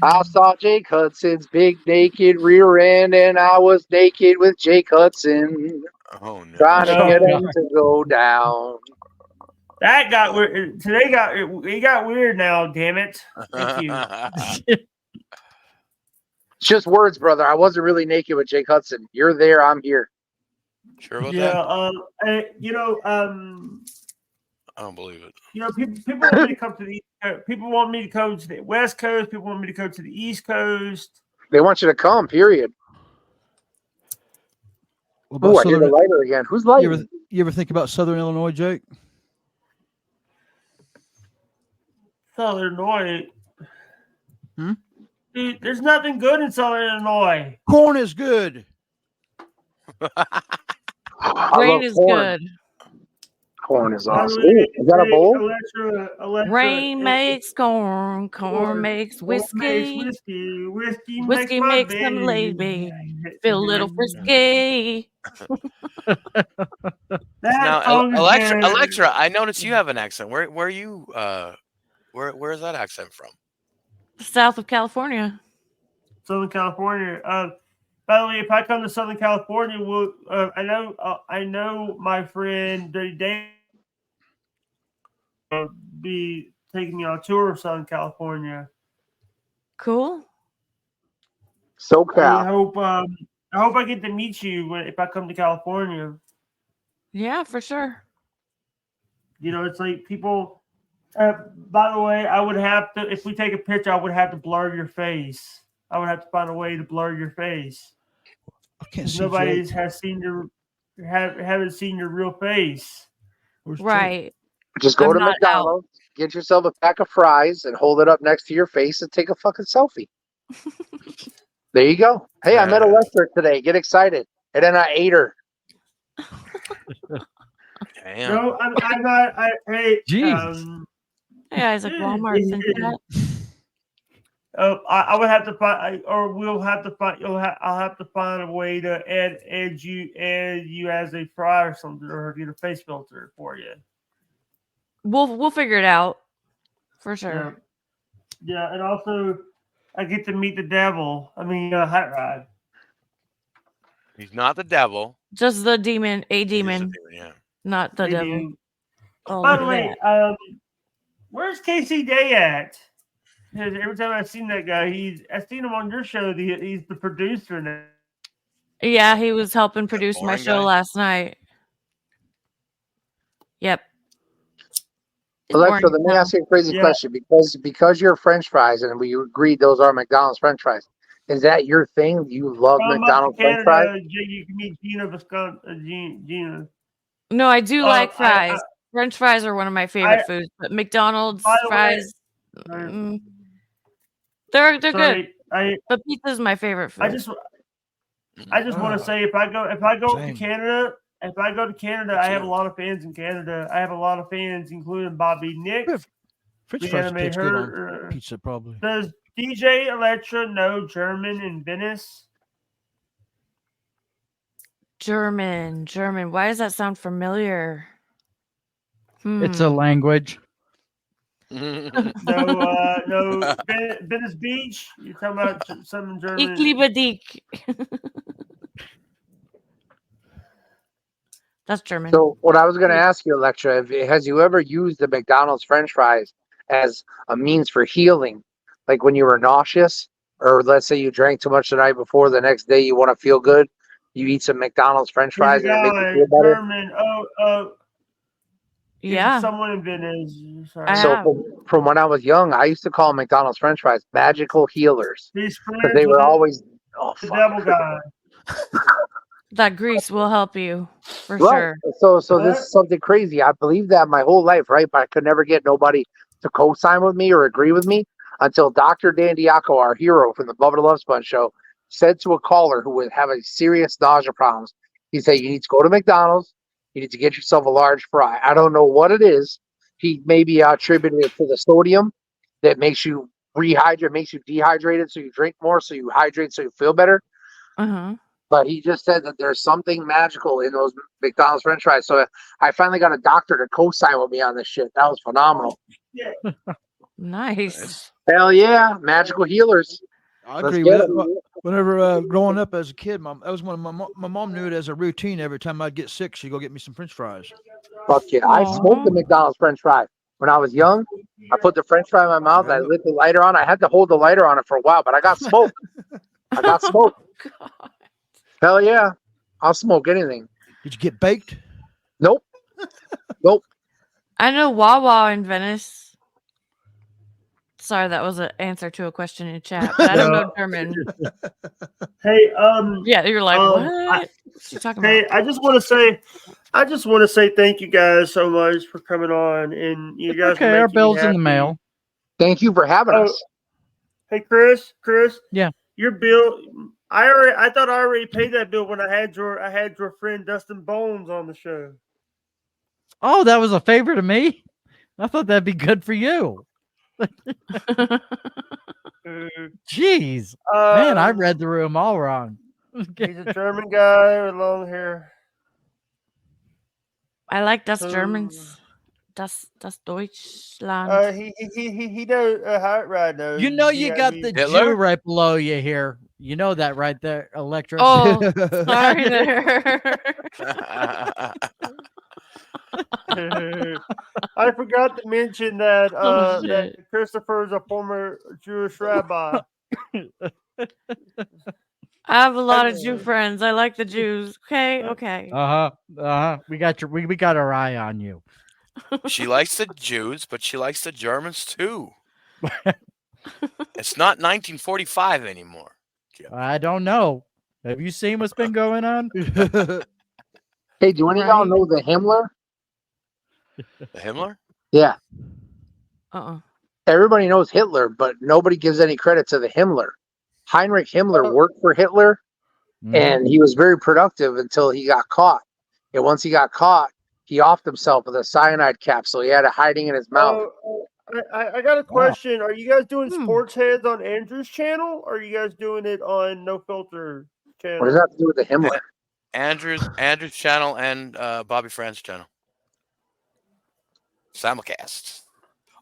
I saw Jake Hudson's big naked rear end, and I was naked with Jake Hudson, Oh no. trying to No. get him to go down. That got weird. It got weird now. Damn it! Thank you. It's just words, brother. I wasn't really naked with Jake Hudson. You're there. I'm here. Sure about Yeah. that? I don't believe it. People want me to come to the people want me to come to the West Coast. People want me to go to the East Coast. They want you to come, period. What Oh, about I hear the Southern, lighter again. Who's you, ever, lighting? you ever think about Southern Illinois, Jake? Southern Illinois. Hmm? Dude, there's nothing good in Southern Illinois. Corn is good. I Rain love is corn. good. Corn is awesome. By the way, Ooh, is that a bowl? Electra, Rain makes corn. Corn makes whiskey. Whiskey makes my them baby. lazy. Feel a little frisky. That Now, song is good. Electra, I noticed you have an accent. Where are you? Where is that accent from? South of California. Southern California. By the way, if I come to Southern California, I know my friend Dirty Dave will be taking me on a tour of Southern California. Cool. I SoCal. hope I hope I get to meet you if I come to California. Yeah, for sure. You know, it's like people. By the way, I would have to, if we take a picture, I would have to blur your face. I would have to find a way to blur your face. I can't 'Cause see nobody Jake. has seen haven't seen your real face. Where's Jake? Right. Just go I'm to not out. McDonald's, get yourself a pack of fries, and hold it up next to your face and take a fucking selfie. There you go. Hey, I met Alexa today. Get excited. And then I ate her. Damn. No, I'm not. Hey, Jeez. Hey, Isaac Walmart sent you that. I would have to find, or we'll have to find. I'll have to find a way to add you as a fry or something, or get a face filter for you. We'll figure it out for Yeah, sure. yeah, and also I get to meet the devil. I mean, Hot Rod. He's not the devil. Just the demon, a He is the demon, yeah. not the Hey, devil. dude. Oh, By look the at way, that. where's Casey Day at? 'Cause every time I've seen that guy, I've seen him on your show. He's the producer now. Yeah, he was helping produce my boring show guy? last night. Yep. He's Alexa, boring let me now. ask you a crazy Yeah. question. Because you're French fries and we agreed those are McDonald's French fries. Is that your thing? You love Come up to McDonald's French fries? Canada, you can meet Gina Wisconsin. Gina. No, I do like fries. I- French fries are one of my favorite I- foods, but McDonald's By the way, fries, they're good. sorry, But pizza's my favorite food. I just want to say if I go Same. to Canada, I have a lot of fans in Canada. I have a lot of fans, including Bobby Nick. Yeah, French the fries anime taste good on her. pizza, probably. Does DJ Electra know German and Venice? German. Why does that sound familiar? It's a language. No, Venice Beach. You're talking about something German. Ich liebe dich. That's German. So what I was going to ask you, Electra, has you ever used the McDonald's French fries as a means for healing? Like when you were nauseous, or let's say you drank too much the night before, the next day you want to feel good, you eat some McDonald's French fries and it makes you feel better. German. yeah. Someone in Venice. Sorry. I So have. from when I was young, I used to call McDonald's French fries magical healers He's friends because they with were always the devil guy. That grease will help you for right. sure. So this is something crazy. I believed that my whole life, right? But I could never get nobody to co-sign with me or agree with me until Dr. Dan Diaco, our hero from the Bubba the Love Sponge show, said to a caller who was having serious nausea problems, he said, you need to go to McDonald's. You need to get yourself a large fry. I don't know what it is. He maybe attributed it to the sodium that makes you rehydrate, makes you dehydrated, so you drink more, so you hydrate, so you feel better. Uh-huh. But he just said that there's something magical in those McDonald's French fries. So I finally got a doctor to co-sign with me on this shit. That was phenomenal. Nice. Hell yeah, magical healers. I Let's agree get with it. that. Whenever growing up as a kid, that was one of my mom knew it as a routine. Every time I'd get sick, she'd go get me some French fries. Fuck yeah. I Aw. smoked the McDonald's French fry. When I was young, I put the French fry in my mouth. I lit the lighter on. I had to hold the lighter on it for a while, but I got smoked. I got smoked. God. Hell yeah. I'll smoke anything. Did you get baked? Nope. I know Wawa in Venice. Sorry, that was an answer to a question in chat, but I don't know German. Hey, Yeah, you're like, Um, what? What's she talking hey, about? I just want to say thank you guys so much for coming on, and you guys. Okay, were our making me bill's in the happy. mail. Thank you for having Oh, us. Hey, Chris. Yeah. Your bill. I thought I already paid that bill when I had your friend Dustin Bones on the show. Oh, that was a favor to me. I thought that'd be good for you. Jeez, man, I read the room all wrong. He's a German guy with long hair. I like Das So- Germans. Das Deutschland. He knows how it right now. You know you got the Hitler? Jew right below you here. You know that right there, Electra. Oh, sorry there. I forgot to mention that Oh, that shit. Christopher is a former Jewish rabbi. I have a lot of know. Jew friends. I like the Jews. Okay, okay. We got your we got our eye on you. She likes the Jews, but she likes the Germans too. It's not 1945 anymore. I don't know. Have you seen what's been going on? Hey, do any of y'all Right. know the Himmler? The Himmler? Yeah. Uh-uh. Everybody knows Hitler, but nobody gives any credit to the Himmler. Heinrich Himmler Oh. worked for Hitler, Mhm. and he was very productive until he got caught. And once he got caught, he offed himself with a cyanide capsule. He had it hiding in his mouth. I got a question. Are you guys doing Hmm. Sports Heads on Andrew's channel, or are you guys doing it on No Filter channel? What does that have to do with the Himmler? Andrew's channel and Bobby Fran's channel. Simulcast.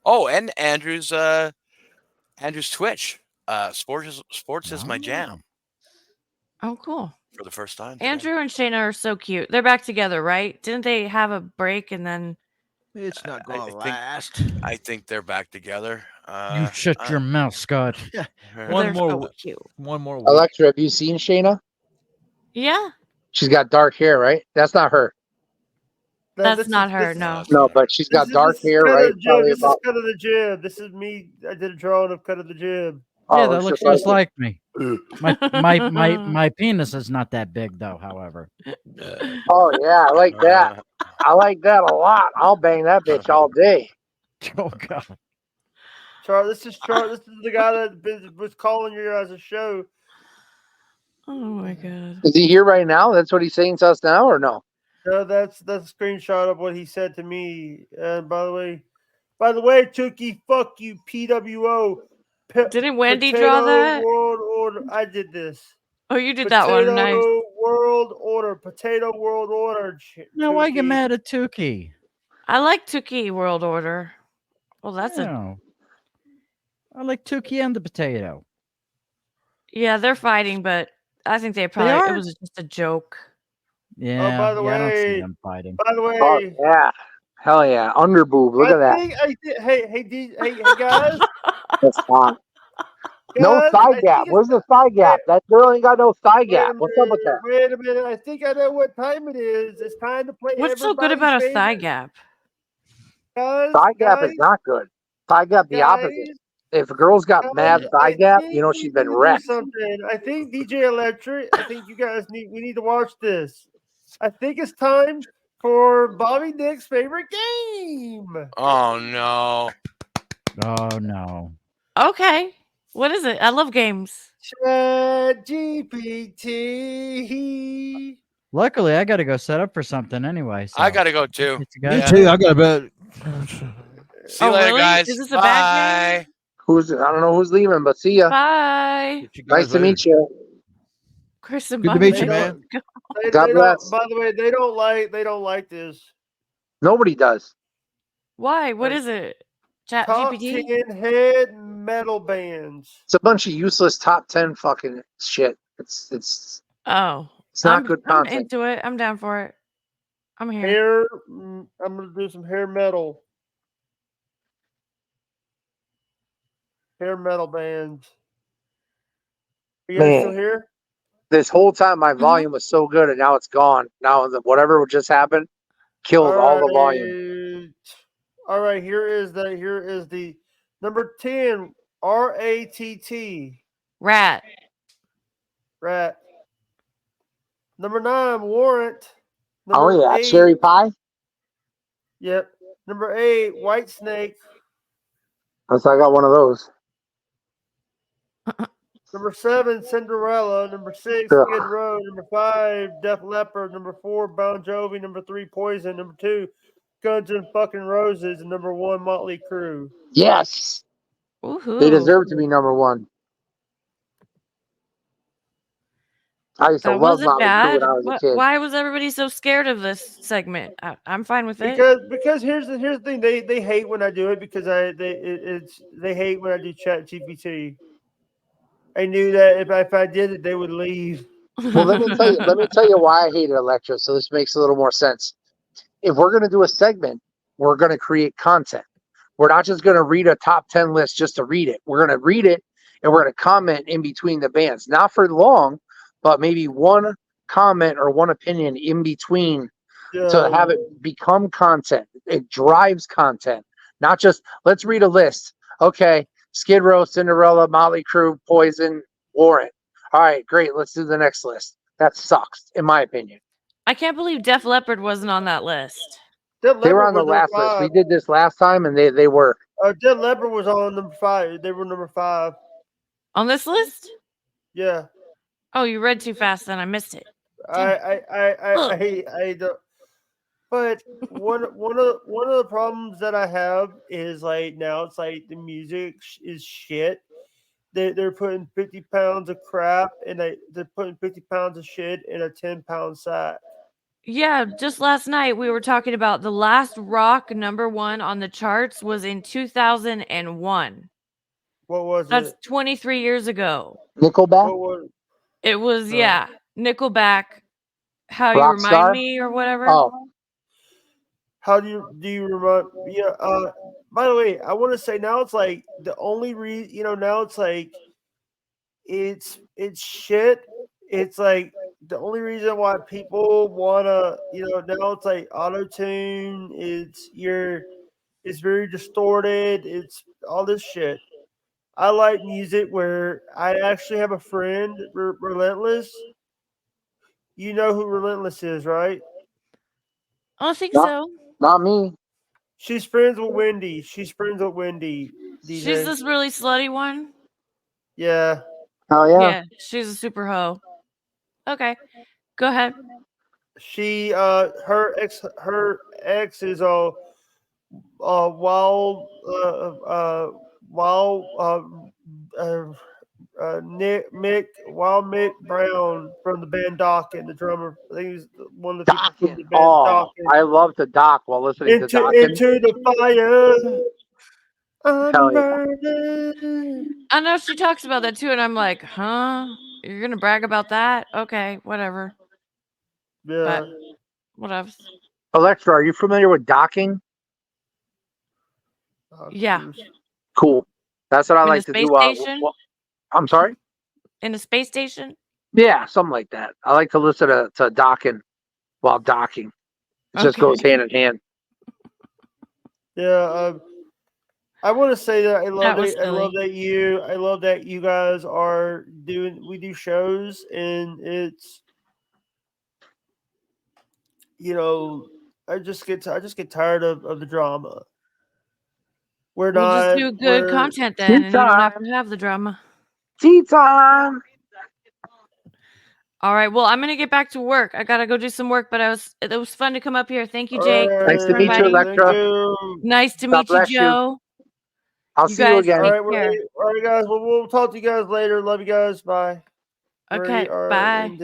Oh, and Andrew's Twitch. Sports is my jam Oh, cool. for the first time. today. Andrew and Shayna are so cute. They're back together, right? Didn't they have a break and then It's not I going to think- last. I think they're back together. You shut your mouth, Scott. One they're more so w- cute. One more week. Electra, have you seen Shayna? Yeah, She's got dark hair, right? That's not her. No, that's this not is- her. this is- No. No, but she's got dark hair, Cut of right? the Jib. Probably This is about, Cut of the Jib. This is me. I did a drawing of Cut of the Jib. Yeah, oh, that it's looks just just like me. My penis is not that big though, however. Oh yeah, I like that. I like that a lot. I'll bang that bitch all day. Oh god. Char, this is the guy that was calling your guys' show. Oh my god. Is he here right now? That's what he's saying to us now, or no? No, that's a screenshot of what he said to me. And by the way, Tookie, fuck you, PWO. Didn't Wendy Potato draw that? World Order. I did this. Oh, you did that one. Nice. Potato World Order. Potato World Order. Now why get Tookie. mad at Tukey? I like Tuki World Order. Well, that's a No. I like Tukey and the potato. yeah. They're fighting, but I think they probably are? it was just a joke. Yeah, by the yeah, I don't see way- them fighting. By the way, Oh yeah, hell yeah, underboob. Look at that. Hey, guys. That's hot. No Guys, I thigh think gap. it's- Where's the thigh gap? That girl ain't got no thigh gap. What's up with that? Wait a minute. I think I know what time it is. It's time to play. What's so good about a thigh gap? Guys, Thigh gap guys, is not good. Thigh gap the opposite. guys, If a girl's got mad guys, thigh I gap, think you know we she's need been to do wrecked. Something. I think DJ Electric. I think you guys we need to watch this. I think it's time for Bobby Dick's favorite game. Oh no. Oh no. Okay, what is it? I love games. Chat GPT. Luckily, I got to go set up for something anyway. So. I gotta go too. Get you Me guys. too. I got about. See Oh, you later, really? guys. Is this a bad Bye. Who's I don't know who's leaving, but see ya. Bye, Get you guys Nice to later. meet you. Chris and Good to Bobby. meet you, man. God They bless. don't, by the way, they don't like this. Nobody does. Why? What is it? Chat Top GPT? 10 head metal bands. It's a bunch of useless top 10 fucking shit. It's Oh, not I'm, good I'm content. into it. I'm down for it. I'm here. Hair. I'm gonna do some hair metal. Hair metal bands. You guys still Man. here? This whole time my Mhm. volume was so good and now it's gone. Now whatever just happened killed all the volume. All right, here is the number 10 RATT Rat. rat. Number 9 Warrant. Oh Number yeah, 8 cherry pie. Yep. Number 8 White Snake. That's I got one of those. Number 7 Cinderella. Number 6 Ugh. Skid Row. Number 5 Def Leppard. Number 4 Bon Jovi. Number 3 Poison. Number 2 Guns N' fucking Roses. And number 1 Motley Crue. Yes, Woohoo. they deserve to be number one. I used to That love wasn't Motley Crue bad. when I was a kid. Why was everybody so scared of this segment? I'm fine with it. Because here's the thing, they hate when I do it because they hate when I do Chat GPT. I knew that if I did it, they would leave. Well, let me tell you why I hated Electra. So this makes a little more sense. If we're going to do a segment, we're going to create content. We're not just going to read a top 10 list just to read it. We're going to read it and we're going to comment in between the bands, not for long, but maybe one comment or one opinion in between Yeah, to have it become content. It drives content, not just let's read a list. Okay, Skid Row, Cinderella, Motley Crue, Poison, Warrant. All right, great. Let's do the next list. That sucks, in my opinion. I can't believe Def Leppard wasn't on that list. Dead They were Leppard on the was number last list. We 5. did this last time, and they were. Dead Leppard was on number 5. They were number 5. On this list? Yeah. Oh, you read too fast, then I missed it. I don't. But one of the problems that I have is like now it's like the music is shit. They're putting 50 pounds of crap and they're putting 50 pounds of shit in a 10-pound sack. Yeah, just last night we were talking about the last rock #1 on the charts was in 2001. What was That's it? 23 years ago. Nickelback? What was It was, Oh. yeah, Nickelback, How You Remind Rockstar? Me or whatever. Oh, How do you remind? Yeah. By the way, I want to say now it's like the only reason now it's like it's shit. It's like the only reason why people wanna now it's like auto tune. It's very distorted. It's all this shit. I like music where I actually have a friend, Relentless. You know who Relentless is, right? I don't think No. so. not me. She's friends with Wendy. DJ. She's this really slutty one. Yeah. Oh, yeah. Yeah, she's a super hoe. Okay, go ahead. She her ex is wild Mick Brown from the band Dokken, the drummer. I think he's one of the people from the Dokken. band Oh, Dokken. I love to dock while listening to Dokken. Into the fire. I'm Hell yeah. burning. I know she talks about that too, and I'm like, huh? You're gonna brag about that? Okay, whatever. Yeah. But whatever. Electra, are you familiar with docking? Yeah. Cool. That's what I In like the to space do. station? I'm sorry? In a space station? Yeah, something like that. I like to listen to docking while docking. It just Okay. goes hand in hand. Yeah, I want to say that I love was it. I love that you guys are we do shows and it's I just get tired of the drama. We're We'll not just do good content then, and you don't have to have the drama. Tea time. All right. Well, I'm gonna get back to work. I gotta go do some work, but it was fun to come up here. Thank you, Jake. Nice to for meet you, inviting me. Electra. Thank you. Nice to God meet you, bless you. Joe. I'll You see you guys again. All take right, care. all right, guys. We'll talk to you guys later. Love you guys. Bye. Okay, We are bye. ending.